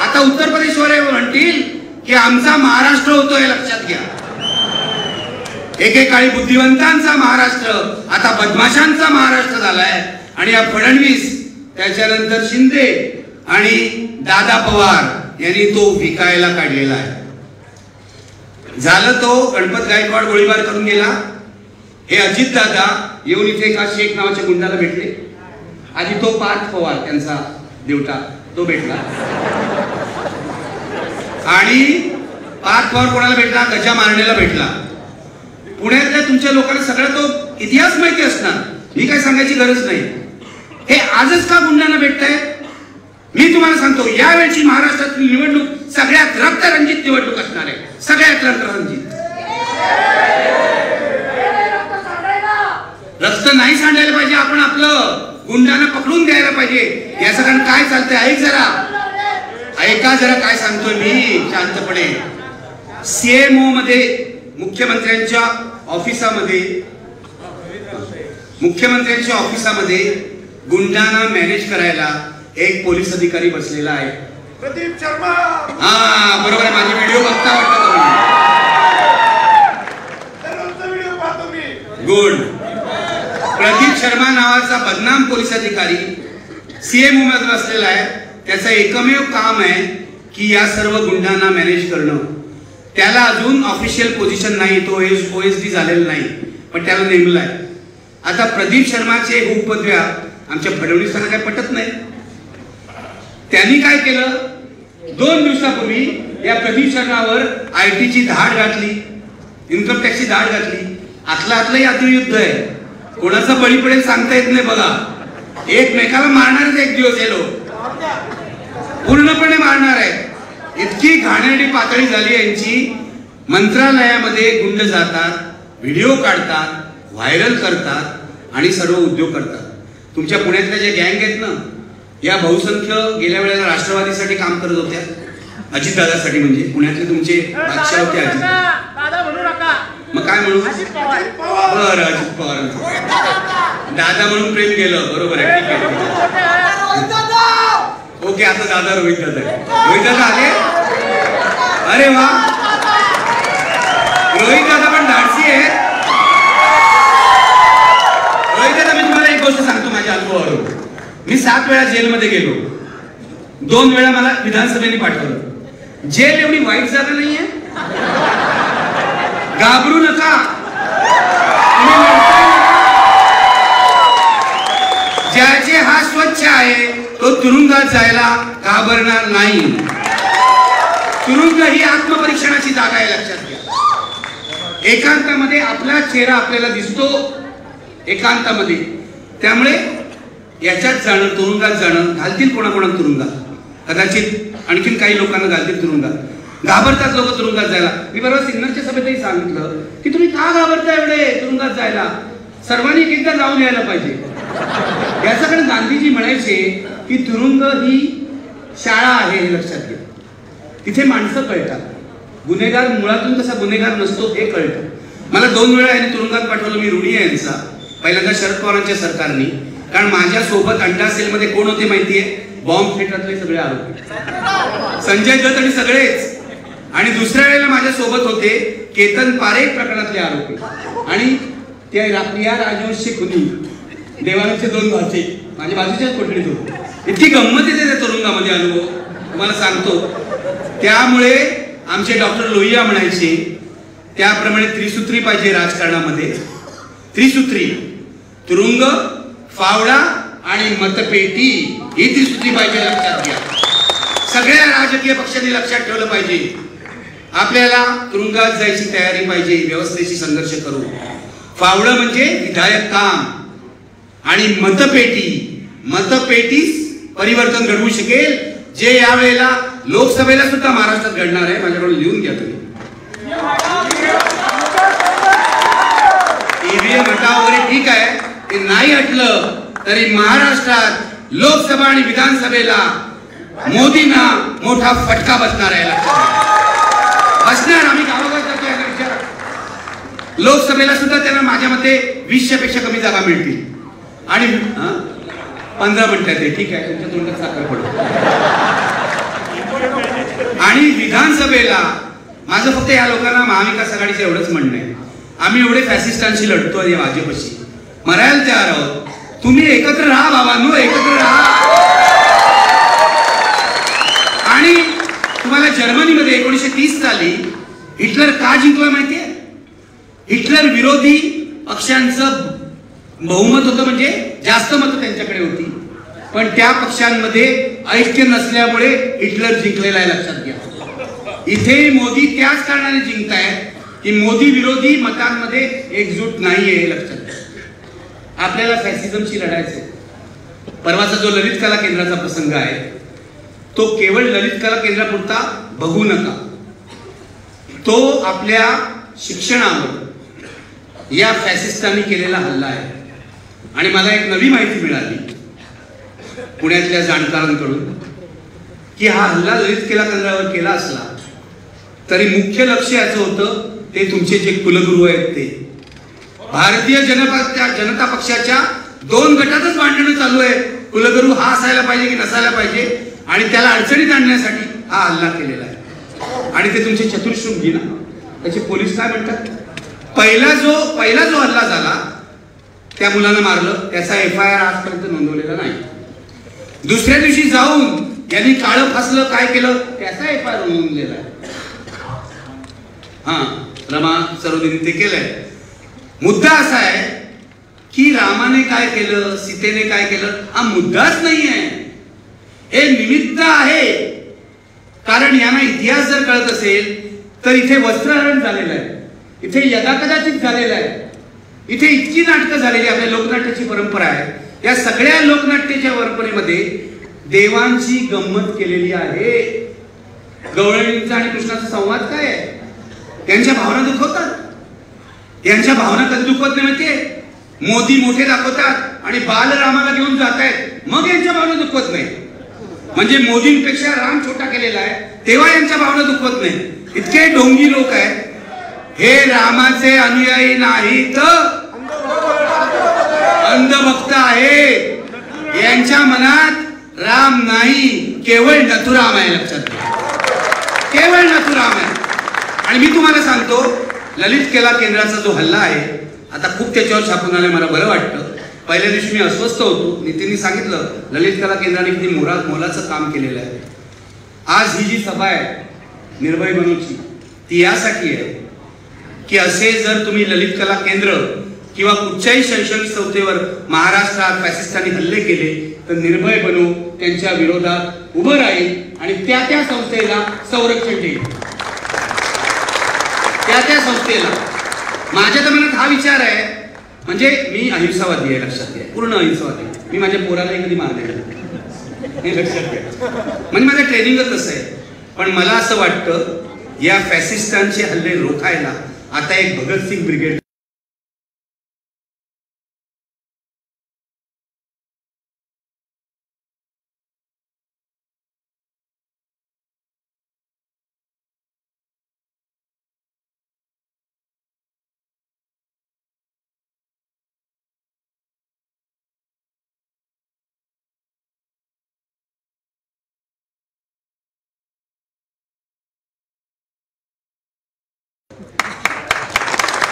आता उत्तर प्रदेशवर म्हणतील की आमचा महाराष्ट्र होतोय. लक्षात घ्या, एकेकाळी बुद्धिवंतांचा महाराष्ट्र आता बदमाशांचा महाराष्ट्र झालाय. आणि या फडणवीस त्याच्यानंतर शिंदे आणि दादा पवार यांनी तो विकायला काढलेला आहे. झालं तो गणपत गायकवाड गोळीबार करून गेला. हे अजित दादा येऊन इथे एका शेख नावाच्या गुंडाला भेटले. आधी तो पार्थ पवार त्यांचा देवटा तो भेटला आणि पार्थ पवार कोणाला भेटला? गजा मारण्याला भेटला. पुण्यातल्या तुमच्या लोकांना सगळा तो इतिहास माहिती असणार, मी काय सांगायची गरज नाही. हे आजच का गुंडांना भेटताय? मी तुम्हाला सांगतो यावेळची महाराष्ट्रातील निवडणूक सगळ्यात रक्तरंजित निवडणूक असणार आहे. सगळ्यात रक्तरंजित. रक्त नाही सांडायला पाहिजे. आपण आपलं गुंडांना पकडून द्यायला पाहिजे. याचं कारण काय चालतंय ऐक जरा, ऐका जरा काय सांगतोय मी शांतपणे. CMO मध्ये मुख्यमंत्र्यांच्या ऑफिसामध्ये गुंडांना मॅनेज करायला एक पोलीस अधिकारी बसलेला आहे. प्रदीप शर्मा. हा बरोबर आहे. माझी व्हिडिओ बघता वाटतं तुम्ही? गुड. प्रदीप शर्मा नावाचा बदनाम पोलीस अधिकारी CMO मध्ये बसलेला आहे. त्याचं एकमेव काम आहे की या सर्व गुंडांना मॅनेज करणं. त्याला अजून ऑफिशियल पोझिशन नाही, तो OSD झालेला नाही, पण त्याला नेमलं आहे. आता प्रदीप शर्माचे उपपदव्या आमच्या फडणवीसांना काय पटत नाही. त्यांनी काय केलं? 2 दिवसापूर्वी या प्रदीप शर्मावर IT ची धाड घातली, इन्कम टॅक्सची धाड घातली. आतलं युद्ध आहे. कोणाचा बळी पडेल सांगता येत नाही. बघा, एकमेकाला मारणारच एक दिवस हे लोक पूर्णपणे मारणार आहे. इतकी घाणेरडी पातळी झाली यांची. मंत्रालयामध्ये गुंड जातात, व्हिडिओ काढतात, व्हायरल करतात आणि सर्व उद्योग करतात. तुमच्या पुण्यातल्या ज्या गँग आहेत ना, या बहुसंख्य गेल्या वेळेला राष्ट्रवादीसाठी काम करत होत्या. अजितदादासाठी म्हणजे पुण्यातले तुमचे बादशाह होते अजित. मग काय म्हणू? बरं, अजित पवार दादा म्हणून प्रेम केलं. बरोबर आहे, ठीक आहे. ओके, आता दादा रोहित दादा आले. अरे वा, रोहित दादा पण धाडसी आहे. रोहित दादा, मी तुम्हाला एक गोष्ट सांगतो माझ्या अनुभवावरून. मी 7 वेळा जेलमध्ये गेलो. 2 वेळा मला विधानसभेने पाठवलं. जेल एवढी वाईट जागा नाहीये. घाबरू नका. ज्याचे हात स्वच्छ आहे तो तुरुंगात जायला घाबरणार नाही. तुरुंग ही आत्मपरीक्षणाची जागा आहे, लक्षात घ्या. एकांतामध्ये आपला चेहरा आपल्याला दिसतो, एकांतामध्ये. त्यामुळे याच्यात जाणं, तुरुंगात जाणं, घालतील कोणाकोणा तुरुंगात, कदाचित आणखीन काही लोकांना घालतील तुरुंगात. घाबरतात लोक तुरुंगात जायला. मी बरोबर सिन्नरच्या सभेतही सांगितलं की तुम्ही का घाबरता एवढे तुरुंगात जायला? सर्वांनी एकदा जाऊन यायला पाहिजे. याच्याकडे गांधीजी म्हणायचे की तुरुंग ही शाळा आहे, हे लक्षात घ्या. तिथे माणसं कळतात. गुन्हेगार मुळातून कसा गुन्हेगार नसतो हे कळतं. मला 2 वेळा यांनी तुरुंगात पाठवलं. मी ऋणी आहे यांचा. पहिल्यांदा शरद पवारांच्या सरकारने, कारण माझ्या सोबत अंडा सेलमध्ये कोण होते माहितीये? बॉम्ब थेटरातले सगळे आरोपी, संजय दत्त आणि सगळेच. आणि दुसऱ्या वेळेला माझ्या सोबत होते केतन पारेख प्रकरणातले आरोपी आणि त्या प्रिया राजवंशी खुनी, देवानंदचे 2 भाचे माझ्या बाजूच्याच कोठडीत होते. इतकी गंमत येते त्या तुरुंगामध्ये, अनुभव तुम्हाला सांगतो. त्यामुळे आमचे डॉक्टर लोहिया म्हणायचे त्याप्रमाणे त्रिसूत्री पाहिजे राजकारणामध्ये. त्रिसूत्री, तुरुंग, फावडा आणि मतपेटी, ही त्रिसूत्री पाहिजे, लक्षात घ्या. सगळ्या राजकीय पक्षांनी लक्षात ठेवलं पाहिजे. आपल्याला तुरुंगात जायची तयारी पाहिजे, व्यवस्थेशी संघर्ष करू. फावडं म्हणजे विधायक काम आणि मतपेटीस परिवर्तन घडवू शकेल, जे यावेळेला लोकसभेला सुद्धा महाराष्ट्रात घडणार आहे. माझ्याकडून लिहून घ्या तुम्ही. ईव्हीएम हटाव वगैरे ठीक आहे, ते नाही हटलं तरी महाराष्ट्रात लोकसभा आणि विधानसभेला मोदींना मोठा फटका बसणार आहे. बसणार. आम्ही गावागावात जातो याचा विचार. लोकसभेला सुद्धा त्यांना माझ्या मते 20 पेक्षा कमी जागा मिळतील. आणि 15 मिनिटात आहे, ठीक आहे, तुमच्या तोंडात साखर पडतो. आणि विधानसभेला माझं फक्त या लोकांना महाविकास आघाडीचं एवढंच म्हणणं आहे, आम्ही एवढे फॅसिस्टांशी लढतो या भाजपशी, मरायला तयार आहोत. तुम्ही एकत्र राहा बाबांनो, एकत्र राहा. आणि तुम्हाला जर्मनीमध्ये 1930 साली हिटलर का जिंकला माहितीये? हिटलर विरोधी पक्षांचं बहुमत होतं, म्हणजे जास्त मतं त्यांच्याकडे होती, पण त्या पक्षांमध्ये ऐक्य नसल्यामुळे हिटलर जिंकलेला आहे. लक्षात घ्या. इथे मोदी त्याच कारणाने जिंकतायत की मोदी विरोधी मतांमध्ये एकजूट नाहीये. लक्षात घ्या. आपल्याला फॅसिझमशी लढायचंय. परवाचा जो ललित कला केंद्राचा प्रसंग आहे तो केवळ ललित कला केंद्रापुरता बघू नका. तो आपल्या शिक्षणावर या फॅसिस्टांनी केलेला हल्ला आहे. आणि मला एक नवी माहिती मिळाली पुण्यातल्या जाणकारांकडून की हा हल्ला ललित कला केंद्रावर केला असला तरी मुख्य लक्ष याचं होतं ते तुमचे जे कुलगुरू आहेत ते. भारतीय जनता पक्षाच्या 2 गटातच भांडणं चालू आहे. कुलगुरू हा असायला पाहिजे की नसायला पाहिजे, आणि त्याला अडचणीत आणण्यासाठी हा हल्ला केलेला आहे. आणि ते तुमचे चतुर्शृंगी ना, त्याचे पोलीस काय म्हणतात? पहिला जो हल्ला झाला त्या मुलानं मारलं, त्याचा FIR आजपर्यंत नोंदवलेला नाही. दुसऱ्या दिवशी जाऊन यांनी काळं फासलं, काय केलं, त्याचा FIR नोंदवलेला आहे. रमा सरोदीने ते केलंय. मुद्दा असा आहे की रामाने काय केलं, सीतेने काय केलं, हा मुद्दाच नाही आहे. हे निमित्त आहे. कारण यांना इतिहास जर कळत असेल तर इथे वस्त्रहरण झालेलं आहे, इथे यदाकदाचित झालेलं आहे, इथे इतकी नाटकं झालेली. आपल्या लोकनाट्याची परंपरा आहे. या सगळ्या लोकनाट्याच्या परंपरेमध्ये देवांची गंमत केलेली आहे. गवळणींचा आणि कृष्णाचा संवाद काय आहे? त्यांच्या भावना दुखवतात. यांच्या भावना कधी दुखवत नाही माहितीये? मोदी मोठे दाखवतात आणि बालरामाला घेऊन जात आहेत, मग यांच्या भावना दुखवत नाही. म्हणजे मोदींपेक्षा राम छोटा केलेला आहे तेव्हा यांच्या भावना दुखवत नाही. इतके ढोंगी लोक आहेत. हे रामाचे अनुयायी नाहीत, अंधभक्त आहेत. यांच्या मनात राम नाही, केवळ नथुराम आहे. लक्षात घ्या, केवळ नथुराम आहे. आणि मी तुम्हाला सांगतो, ललित कला केंद्राचा जो हल्ला आहे, आता खूप त्याच्यावर छापून आलंय, मला बरं वाटतं. पहिल्या दिवशी मी अस्वस्थ होतो. नितीननी सांगितलं ललित कला केंद्राने किती मोलाचं काम केलेलं आहे. आज ही जी सभा आहे निर्भय बनूची, ती यासाठी आहे की असे जर तुम्ही ललित कला केंद्र किंवा कुठच्याही शैक्षणिक संस्थेवर महाराष्ट्रात फॅसिस्टांनी हल्ले केले तर निर्भय बनू त्यांच्या विरोधात उभं राहील आणि त्या संस्थेला संरक्षण देईल. त्या संस्थेला. माझ्या तर मनात हा विचार आहे, म्हणजे मी अहिंसावादी आहे. लक्षात घ्या, पूर्ण अहिंसावादी. मी माझ्या पोरालाही कधी मारले हे लक्षात घ्या. म्हणजे माझं ट्रेनिंगच असं आहे. पण मला असं वाटतं या फॅसिस्टांचे हल्ले रोखायला आता एक भगतसिंग ब्रिगेड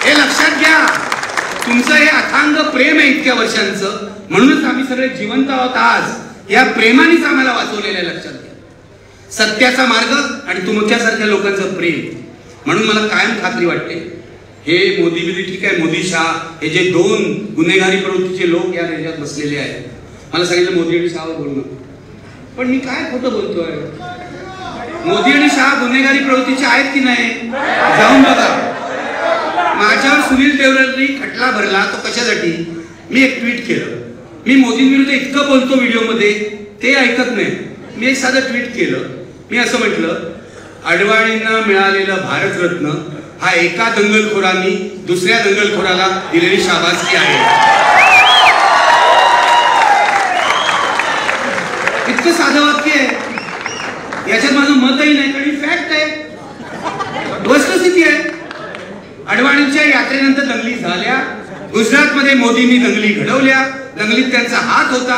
हे लक्षात घ्या. तुमचं हे अथांग प्रेम आहे इतक्या वर्षांचं, म्हणूनच आम्ही सगळे जिवंत आहोत आज. या प्रेमानेच आम्हाला वाचवलेलं आहे. लक्षात घ्या, सत्याचा मार्ग आणि तुमच्यासारख्या लोकांचं प्रेम. म्हणून मला कायम खात्री वाटते, हे मोदी बिदी ठीक आहे, मोदी शाह हे जे 2 गुन्हेगारी प्रवृत्तीचे लोक या देशात बसलेले आहेत. मला सांगितलं मोदी आणि शाहवर बोलणं, पण मी काय खोटं बोलतोय? मोदी आणि शहा गुन्हेगारी प्रवृत्तीचे आहेत की नाही? जाऊन बघा. माझ्यावर सुनील देवरेंनी खटला भरला, तो कशासाठी? मी एक ट्विट केलं. मी मोदींविरुद्ध इतकं बोलतो व्हिडिओमध्ये, ते ऐकत नाही. मी एक साधं ट्विट केलं. मी असं म्हटलं, अडवाणींना मिळालेलं भारतरत्न हा एका दंगलखोरांनी दुसऱ्या दंगलखोराला दिलेली शाबासकी आहे. इतकं साधं वाक्य आहे. याच्यात माझं मतही नाही, कारण फॅक्ट आहे, वस्तुस्थिती आहे. अडवाणींच्या यात्रेनंतर दंगली झाल्या. गुजरातमध्ये मोदींनी दंगली घडवल्या. दंगलीत त्यांचा हात होता.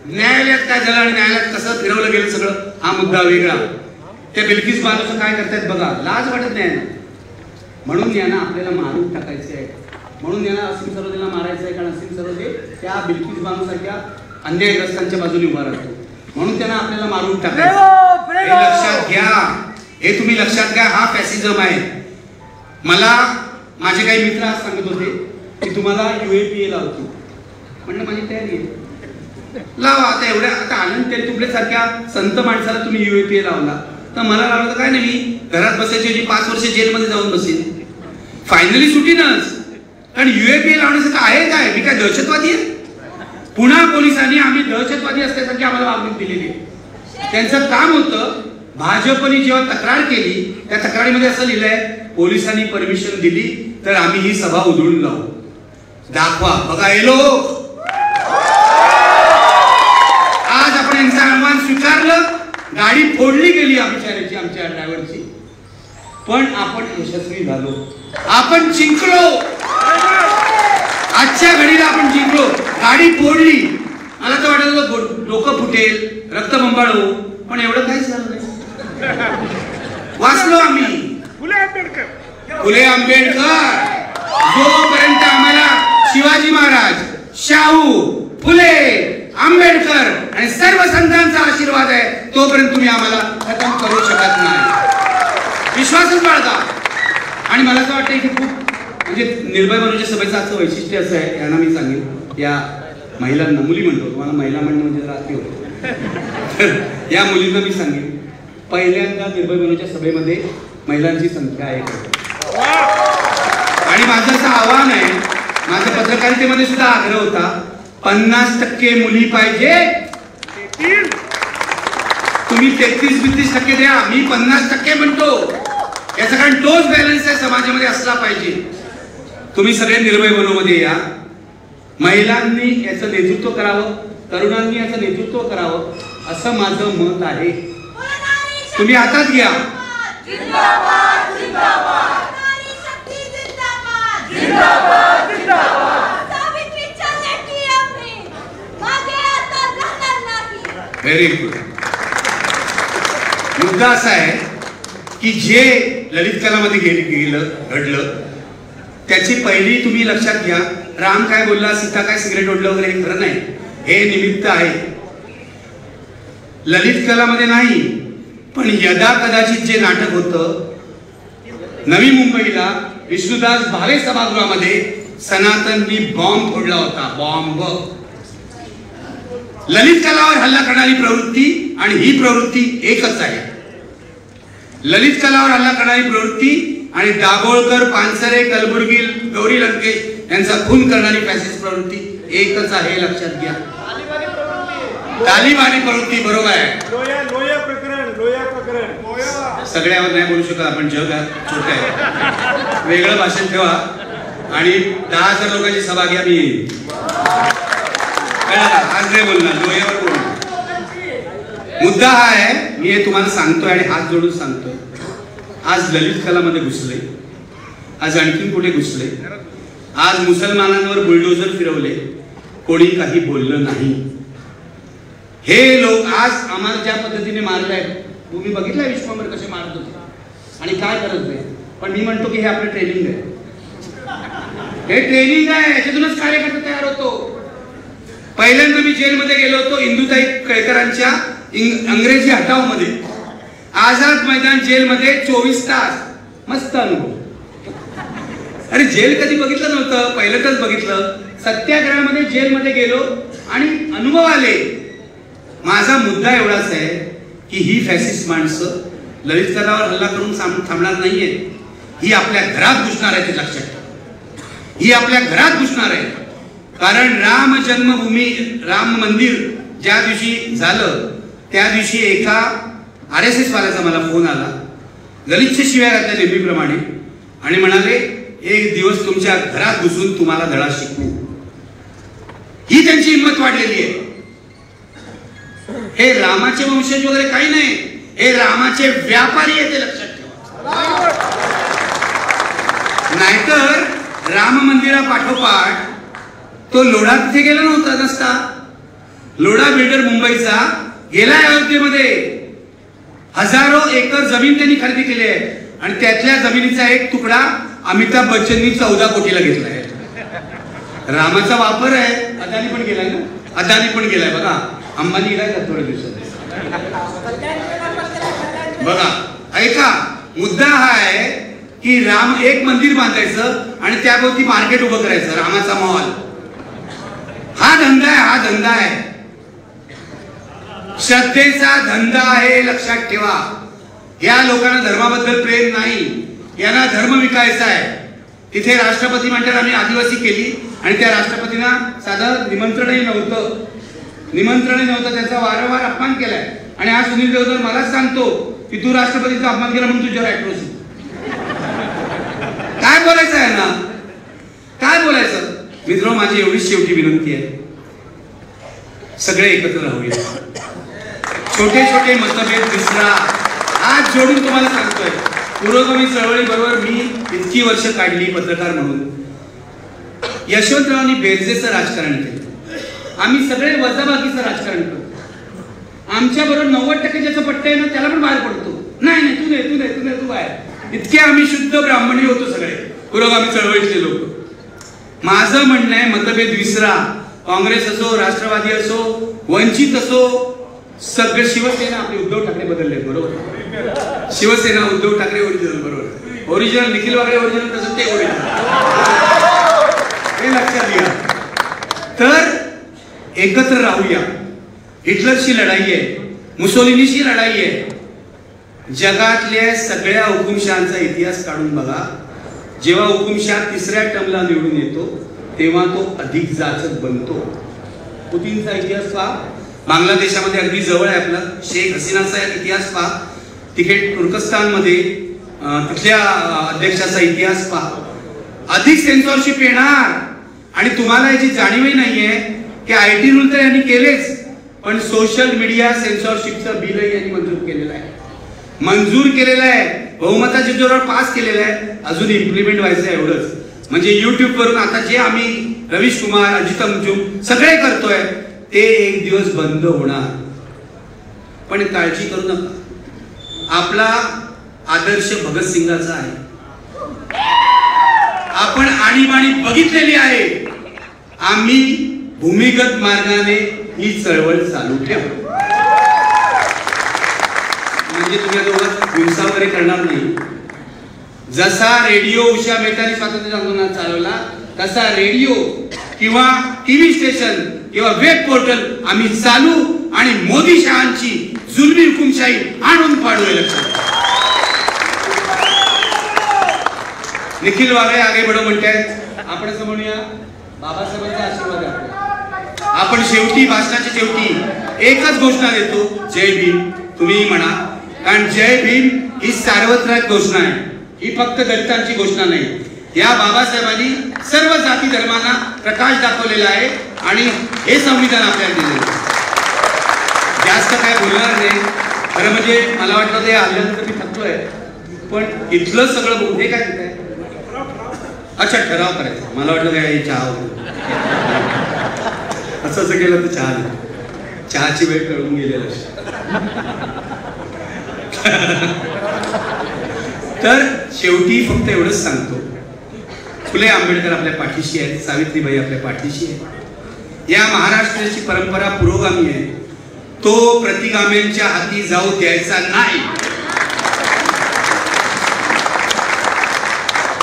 न्यायालयात काय झालं आणि न्यायालयात कसं फिरवलं गेलं सगळं, हा मुद्दा वेगळा. त्या बिल्किस बानोचं काय करतायत बघा, लाज वाटत नाही ना. म्हणून यांना आपल्याला मारून टाकायचे आहे, म्हणून यांना असीम सरोदेला मारायचं आहे, कारण असीम सरोदे त्या बिल्किस बानो सारख्या अन्यायग्रस्तांच्या बाजूने उभा राहतो, म्हणून त्यांना आपल्याला मारून टाकायचं. हे लक्षात घ्या, हे तुम्ही लक्षात घ्या. हा फॅसिझम आहे. मला माझे काही मित्र आज सांगत होते की तुम्हाला UAPA लावतो. म्हणलं माझी तयारी आहे, लावा. आता एवढ्या आता आनंद तेलतुंबडे सारख्या संत माणसाला तुम्ही UAPA लावला, तर मला लावलं तर काय नाही, मी घरात बसायची 5 वर्ष जेलमध्ये जाऊन बसेन, फायनली सुटीनच. कारण UAPA लावण्यासारखं आहे काय? मी काय दहशतवादी आहे? पुन्हा पोलिसांनी आम्ही दहशतवादी असल्यासारखी आम्हाला वागणूक दिलेली आहे. त्यांचं काम होतं, भाजपने जेव्हा तक्रार केली त्या तक्रारीमध्ये असं लिहिलंय, पोलिसांनी परमिशन दिली तर आम्ही ही सभा उधळून लावू. दाखवा, बघा हे लोक. आज आपण यांचं आव्हान स्वीकारलं, गाडी फोडली गेली आमच्या ड्रायव्हरची, पण आपण यशस्वी झालो, आपण जिंकलो. आजच्या घडीला आपण जिंकलो. गाडी फोडली, मला तर वाटत होतं डोकं फुटेल, रक्तबंबाळ होऊ, पण एवढं काहीच झालं नाही. वाचलो आम्ही. फुले आंबेडकर. जोपर्यंत आम्हाला शिवाजी महाराज, शाहू, फुले, आंबेडकर आणि सर्व संतांचा आशीर्वाद आहे, तोपर्यंत तुम्ही आम्हाला खतम करू शकत नाही. विश्वासच बाळगा. आणि मला असं वाटतं की खूप म्हणजे निर्भय बनूच्या सभेचं आजचं वैशिष्ट्य असं आहे, यांना मी सांगेन, या महिलांना, मुली म्हणतो, तुम्हाला महिला म्हणणं म्हणजे रात्री होतो, तर या मुलींना मी सांगेन, पहिल्यांदा निर्भय बनूच्या सभेमध्ये महिलांची संख्या आहे. आणि माझं असं आव्हान आहे, माझ्या पत्रकारितेमध्ये सुद्धा आग्रह होता, 50% मुली पाहिजे. तुम्ही 33-32% द्या, मी 50% म्हणतो. याचा कारण तोच बॅलन्स आहे समाजामध्ये असला पाहिजे. तुम्ही सगळे निर्भय बनोमध्ये या. महिलांनी याचं नेतृत्व करावं, तरुणांनी याचं नेतृत्व करावं, असं माझं मत आहे. तुम्ही हातात घ्या. Very good. मुद्दा असा आहे की जे ललित कलामध्ये घडलं त्याची पहिली तुम्ही लक्षात घ्या. राम काय बोलला, सीता काय सिगरेट ओढलं वगैरे, हे खरं नाही, हे निमित्त आहे. ललित कलामध्ये नाही, पण यदा कदाचित जे नाटक होतं नवी मुंबईला विष्णुदास भावे सभागृहामध्ये, सनातननी बॉम्ब फोडला होता. बॉम्ब. ललित कलावर हल्ला करणारी प्रवृत्ती आणि ही प्रवृत्ती एकच आहे. ललित कलावर हल्ला करणारी प्रवृत्ती आणि दाभोळकर, पानसरे, कलबुर्गी, गौरी लंकेश यांचा खून करणारी फॅसिस्ट प्रवृत्ती एकच आहे, लक्षात घ्या. तालिबानी प्रवृत्ती. बरोबर आहे. सगळ्यावर नाही बोलू शकत आपण, जग छोट आहे. वेगळं भाषण ठेवा आणि 10,000 लोकांची सभा घ्या. मी आज नाही बोलणार, लोह्यावर बोलणार. मुद्दा हा आहे, मी हे तुम्हाला सांगतोय आणि हात जोडून सांगतोय. आज ललित कलामध्ये घुसले, आज आणखीन कुठे घुसले, आज मुसलमानांवर बुलडोझर फिरवले, कोणी काही बोललं नाही. हे लोक आज आम्हाला ज्या पद्धतीने मारले आहेत, तुम्ही बघितलंय विश्वभर कसे मारत होते आणि काय करत नाही. पण मी म्हणतो की हे आपलं ट्रेनिंग आहे, हे ट्रेनिंग आहे, याच्यातूनच कार्यकर्ता तयार होतो. पहिल्यांदा मी जेलमध्ये गेलो होतो इंदुताई केळकरांच्या अंग्रेजी हटाव मध्ये, आझाद मैदान जेलमध्ये 24 तास. मस्त अनुभव. अरे जेल कधी बघितलं नव्हतं, पहिल्यांदाच बघितलं. सत्याग्रहामध्ये जेलमध्ये गेलो आणि अनुभव आले. माझा मुद्दा एवढाच आहे की ही फॅसिस्ट माणसं ललित कलावर हल्ला करून थांबणार नाहीये. ही आपल्या घरात घुसणार आहे, ते लक्षात ठेवा. ही आपल्या घरात घुसणार आहे. कारण राम जन्मभूमी, राम मंदिर ज्या दिवशी झालं त्या दिवशी एका RSS वाल्याचा मला फोन आला, ललितच्या शिव्या घातल्या नेहमीप्रमाणे, आणि म्हणाले एक दिवस तुमच्या घरात घुसून तुम्हाला धडा शिकवू. ही त्यांची हिंमत वाढलेली आहे. हे रामाचे वंशज वगैरे काही नाही, हे रामाचे व्यापारी आहे, ते लक्षात ठेवा. नाहीतर राम मंदिरापाठोपाठ तो लोढा तिथे गेला नसता. लोढा बिल्डर मुंबईचा गेलाय अयोध्येमध्ये. हजारो एकर जमीन त्यांनी खरेदी केली आहे आणि त्यातल्या जमिनीचा एक तुकडा अमिताभ बच्चननी 14 कोटीला घेतलाय. रामाचा वापर आहे. अदानी पण गेलाय ना, अदानी पण गेलाय बघा. अंबानी गेलाय का थोड्या दिवसात बघा. ऐका, मुद्दा हा आहे की राम एक मंदिर बांधायचं आणि त्याभोवती मार्केट उभं करायचं, रामाचा मॉल. हा धंदा आहे, हा धंदा आहे, श्रद्धेचा धंदा आहे, लक्षात ठेवा. या लोकांना धर्माबद्दल प्रेम नाही, यांना धर्म विकायचा आहे. तिथे राष्ट्रपती म्हणतात आम्ही आदिवासी केली आणि त्या राष्ट्रपतींना साधं निमंत्रणही नव्हतं, त्याचा वारंवार अपमान केलाय. आणि आज सुनील देवधर मलाच सांगतो की तू राष्ट्रपतीचा अपमान केला म्हणून तुझ्यावर ऍट्रॉसिटी. काय बोलायचं आहे ना, काय बोलायचं. मित्र, माझी एवढीच शेवटी विनंती आहे, सगळे एकत्र राहूया. छोटे छोटे मतभेद विसरा. आज जोडून तुम्हाला सांगतोय, पुरोगामी चळवळी बरोबर मी इतकी वर्ष काढली पत्रकार म्हणून. यशवंतरावांनी बेरजेचं राजकारण केलं. आम्ही सगळे वजाबाकीचं राजकारण करतो. आमच्या बरोबर 90% ज्याचं पट्ट आहे ना त्याला पण बाहेर पडतो. नाही तू बाहेर. इतके आम्ही शुद्ध ब्राह्मणी होतो सगळे पुरोगामी चळवळीतले लोक. माझं म्हणणं आहे, मतभेद विसरा. काँग्रेस असो, राष्ट्रवादी असो, वंचित असो, सगळे. शिवसेना आपले उद्धव ठाकरे बदलले बरोबर. शिवसेना उद्धव ठाकरे ओरिजिनल बरोबर. ओरिजिनल निखिल वागळे ओरिजिनल, तसं ते ओरिजिनल, हे लक्षात घ्या. तर एकत्र राहूया. हिटलरची लढाई आहे, मुसोलिनीची लढाई आहे. जगातल्या सगळ्या हुकुमशहांचा इतिहास काढून बघा. जेव्हा हुकुमशहा तिसऱ्या टर्मला निवडून येतो तेव्हा तो अधिक जाचक बनतो. पुतीनचा इतिहास पहा, बांगलादेशामध्ये अगदी जवळ आहे आपला. शेख हसीनाचा इतिहास पहा, तिथे तुर्कस्तानमध्ये तिथल्या अध्यक्षाचा इतिहास पहा. अधिक सेन्सॉरशिप येणार. आणि तुम्हाला याची जाणीवही नाहीये की IT रूल तर यांनी केलेच, पण सोशल मीडिया सेन्सॉरशिपचं बिलही यांनी मंजूर केलेलं आहे. बहुमताच्या जोरावर पास केलेलं आहे. अजून इम्प्लिमेंट व्हायचं आहे एवढंच. म्हणजे युट्यूब वरून आता जे आम्ही रवीश कुमार, अजित अंजुम सगळे करतोय ते एक दिवस बंद होणार. पण काळजी करू नका, आपला आदर्श भगतसिंगाचा आहे. आपण आणीबाणी बघितलेली आहे. आम्ही भूमिगत मार्गाने ही चळवळ चालू ठेवू. म्हणजे तुम्ही दोघं हिंसा वगैरे करणार नाही. जसा रेडिओ उषा मेहतानी स्वातंत्र्य आंदोलन चालवला तसा रेडिओ किंवा TV स्टेशन किंवा वेब पोर्टल आम्ही चालू आणि मोदी शहांची जुलमी हुकुमशाही आणून पाडूया. लक्षात. निखिल वागळे आगे बढो म्हणतायत. आपण असं म्हणूया, बाबासाहेबांचा आशीर्वाद आहे. आपण शेवटी, भाषणाच्या शेवटी एकच घोषणा देतो, जय भीम. तुम्ही म्हणा, कारण जय भीम ही सार्वत्रिक घोषणा आहे. ही फक्त दलितांची घोषणा नाही. या बाबासाहेबांनी सर्व जाती धर्मांना प्रकाश दाखवलेला आहे आणि हे संविधान आपल्याला दिलेलं आहे. जास्त काय बोलणार नाही. खरं म्हणजे मला वाटतं ते आल्यानंतर मी थकलोय, पण इथलं सगळं बोल. हे काय तिथे आहे? अच्छा, ठराव करायचा. मला वाटलं काय चहा होतं. असं केलं तर चहा नाही. चहाची वेळ कळून गेलेलं. तर शेवटी फक्त एवढंच सांगतो, फुले आंबेडकर आपल्या पाठीशी आहेत, सावित्रीबाई आपल्या पाठीशी आहे. या महाराष्ट्राची परंपरा पुरोगामी आहे. तो प्रतिगाम्यांच्या हाती जाऊ द्यायचा नाही.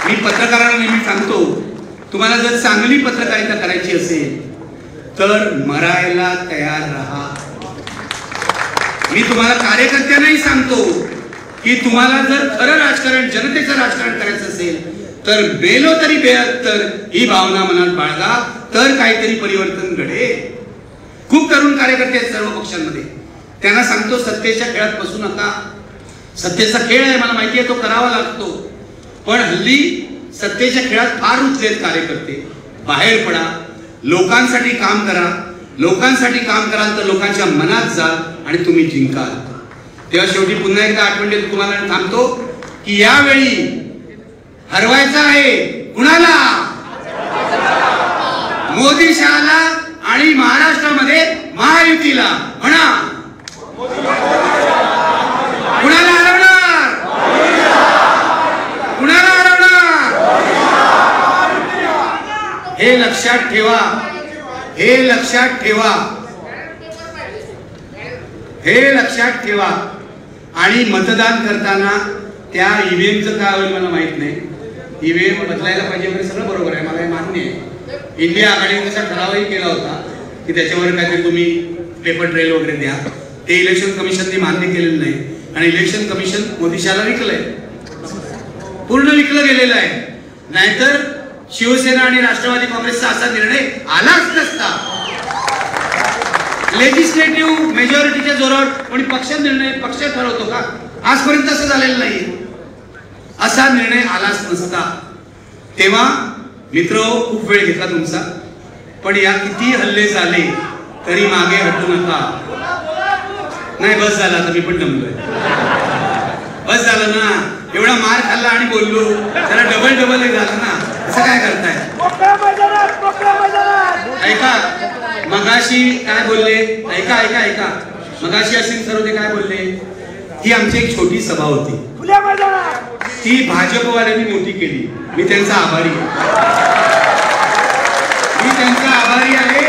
मी पत्रकारांना नेहमी सांगतो, तुम्हाला जर चांगली पत्रकारिता करायची असेल तर मरायला तयार राहा. मी तुम्हाला कार्यकर्त्यांनाही सांगतो, की तुम्हाला जर खरं राजकारण, जनतेचं राजकारण करायचं असेल तर बेलो तरी बेहत्तर ही भावना मनात बाळगा, तर काहीतरी परिवर्तन घडेल. खूप तरुण कार्यकर्ते आहेत सर्व पक्षांमध्ये. त्यांना सांगतो सत्तेच्या खेळात बसू नका. सत्तेचा खेळ आहे, मला माहिती आहे, तो करावा लागतो. पण हल्ली सत्तेच्या खेळात फार रुचलेत कार्यकर्ते. बाहेर पडा, लोकांसाठी काम करा. लोकांसाठी काम कराल तर लोकांच्या मनात जा आणि तुम्ही जिंकाल. तेव्हा शेवटी पुन्हा एकदा आठवण देतो तुम्हाला, थांबतो की यावेळी हरवायचं आहे कुणाला? मोदी शहाला आणि महाराष्ट्रामध्ये महायुतीला. म्हणा, कुणाला हरवणार? कुणाला हरवणार? हे लक्षात ठेवा, हे लक्षात ठेवा, हे लक्षात ठेवा. आणि मतदान करताना त्या ईव्हीएमचं काय होईल मला माहित नाही. ईव्हीएम बदलायला पाहिजे वगैरे सगळं बरोबर आहे, मला हे मान्य आहे. इंडिया आघाडीने तसा ठरावही केला होता की त्याच्यावर काहीतरी तुम्ही पेपर ट्रेल वगैरे द्या. ते इलेक्शन कमिशनने मान्य केलेलं नाही आणि इलेक्शन कमिशन मोदीशाला विकलंय, पूर्ण विकलं गेलेलं आहे. नाहीतर शिवसेना आणि राष्ट्रवादी काँग्रेसचा असा निर्णय आलाच नसता. लेजिस्लेटिव्ह मेजॉरिटीच्या जोरावर कोणी पक्ष ठरवतो का? आजपर्यंत असं झालेलं नाही. असा निर्णय आलाच नसता. तेव्हा मित्र, खूप वेळ घेतला तुमचा, पण या किती हल्ले झाले तरी मागे हटू नका. नाही, बस झाला, आता मी पण दमलोय. बस झालं ना, एवढा मार खाल्ला आणि बोललो, त्याला डबल डबल झालं ना. असं काय करताय? ऐका, मगाशी काय बोलले, ऐका ऐका ऐका, मगाशी असीम सरोदे काय बोलले? ही आमची एक छोटी सभा होती, ती भाजपवाल्यांनी मोठी केली. मी त्यांचा आभारी आहे. मी त्यांचा आभारी आहे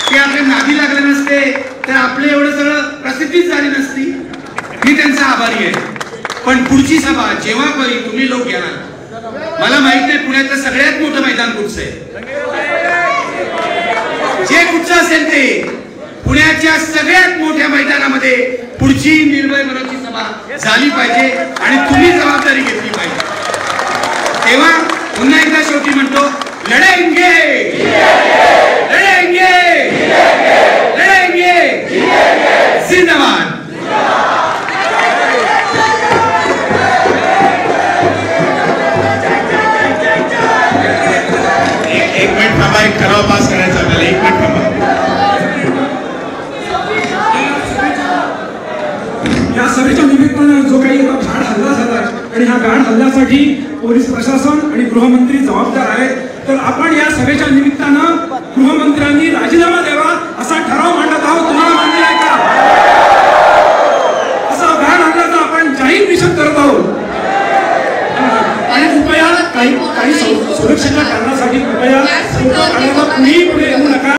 की आपले नादी लागले नसते तर आपले एवढं सगळं प्रसिद्धीच झाली नसती. मी त्यांचा आभारी आहे. पण पुढची सभा जेव्हा कधी तुम्ही लोक घ्याल, मला माहित नाही पुण्यातलं सगळ्यात मोठं मैदान कुठचं आहे. जे कुठचं असेल ते पुण्याच्या सगळ्यात मोठ्या मैदानामध्ये पुढची निर्भय मनोची सभा झाली पाहिजे आणि तुम्ही जबाबदारी घेतली पाहिजे. तेव्हा पुन्हा एकदा शेवटी म्हणतो, लढेंगे लढेंगे लढेंगे, जिंदाबाद. एक मिनिट थांबा, एक ठराव पास करायचा आपल्याला. एक मिनिट थांबा. या सभेच्या निमित्तानं जो काही घाण हल्ला झाला आणि ह्या घाण हल्ल्यासाठी पोलीस प्रशासन आणि गृहमंत्री जबाबदार आहेत, तर आपण या सभेच्या निमित्तानं गृहमंत्र्यांनी राजीनामा द्यावा असा ठराव मांडत आहोत. तुम्हाला मान्य आहे का? असा घाण हल्ल्याचा आपण जाहीर निषेध करत आहोत. आणि कृपया काही सुरक्षेच्या कारणासाठी कृपया कुणीही पुढे येऊ नका.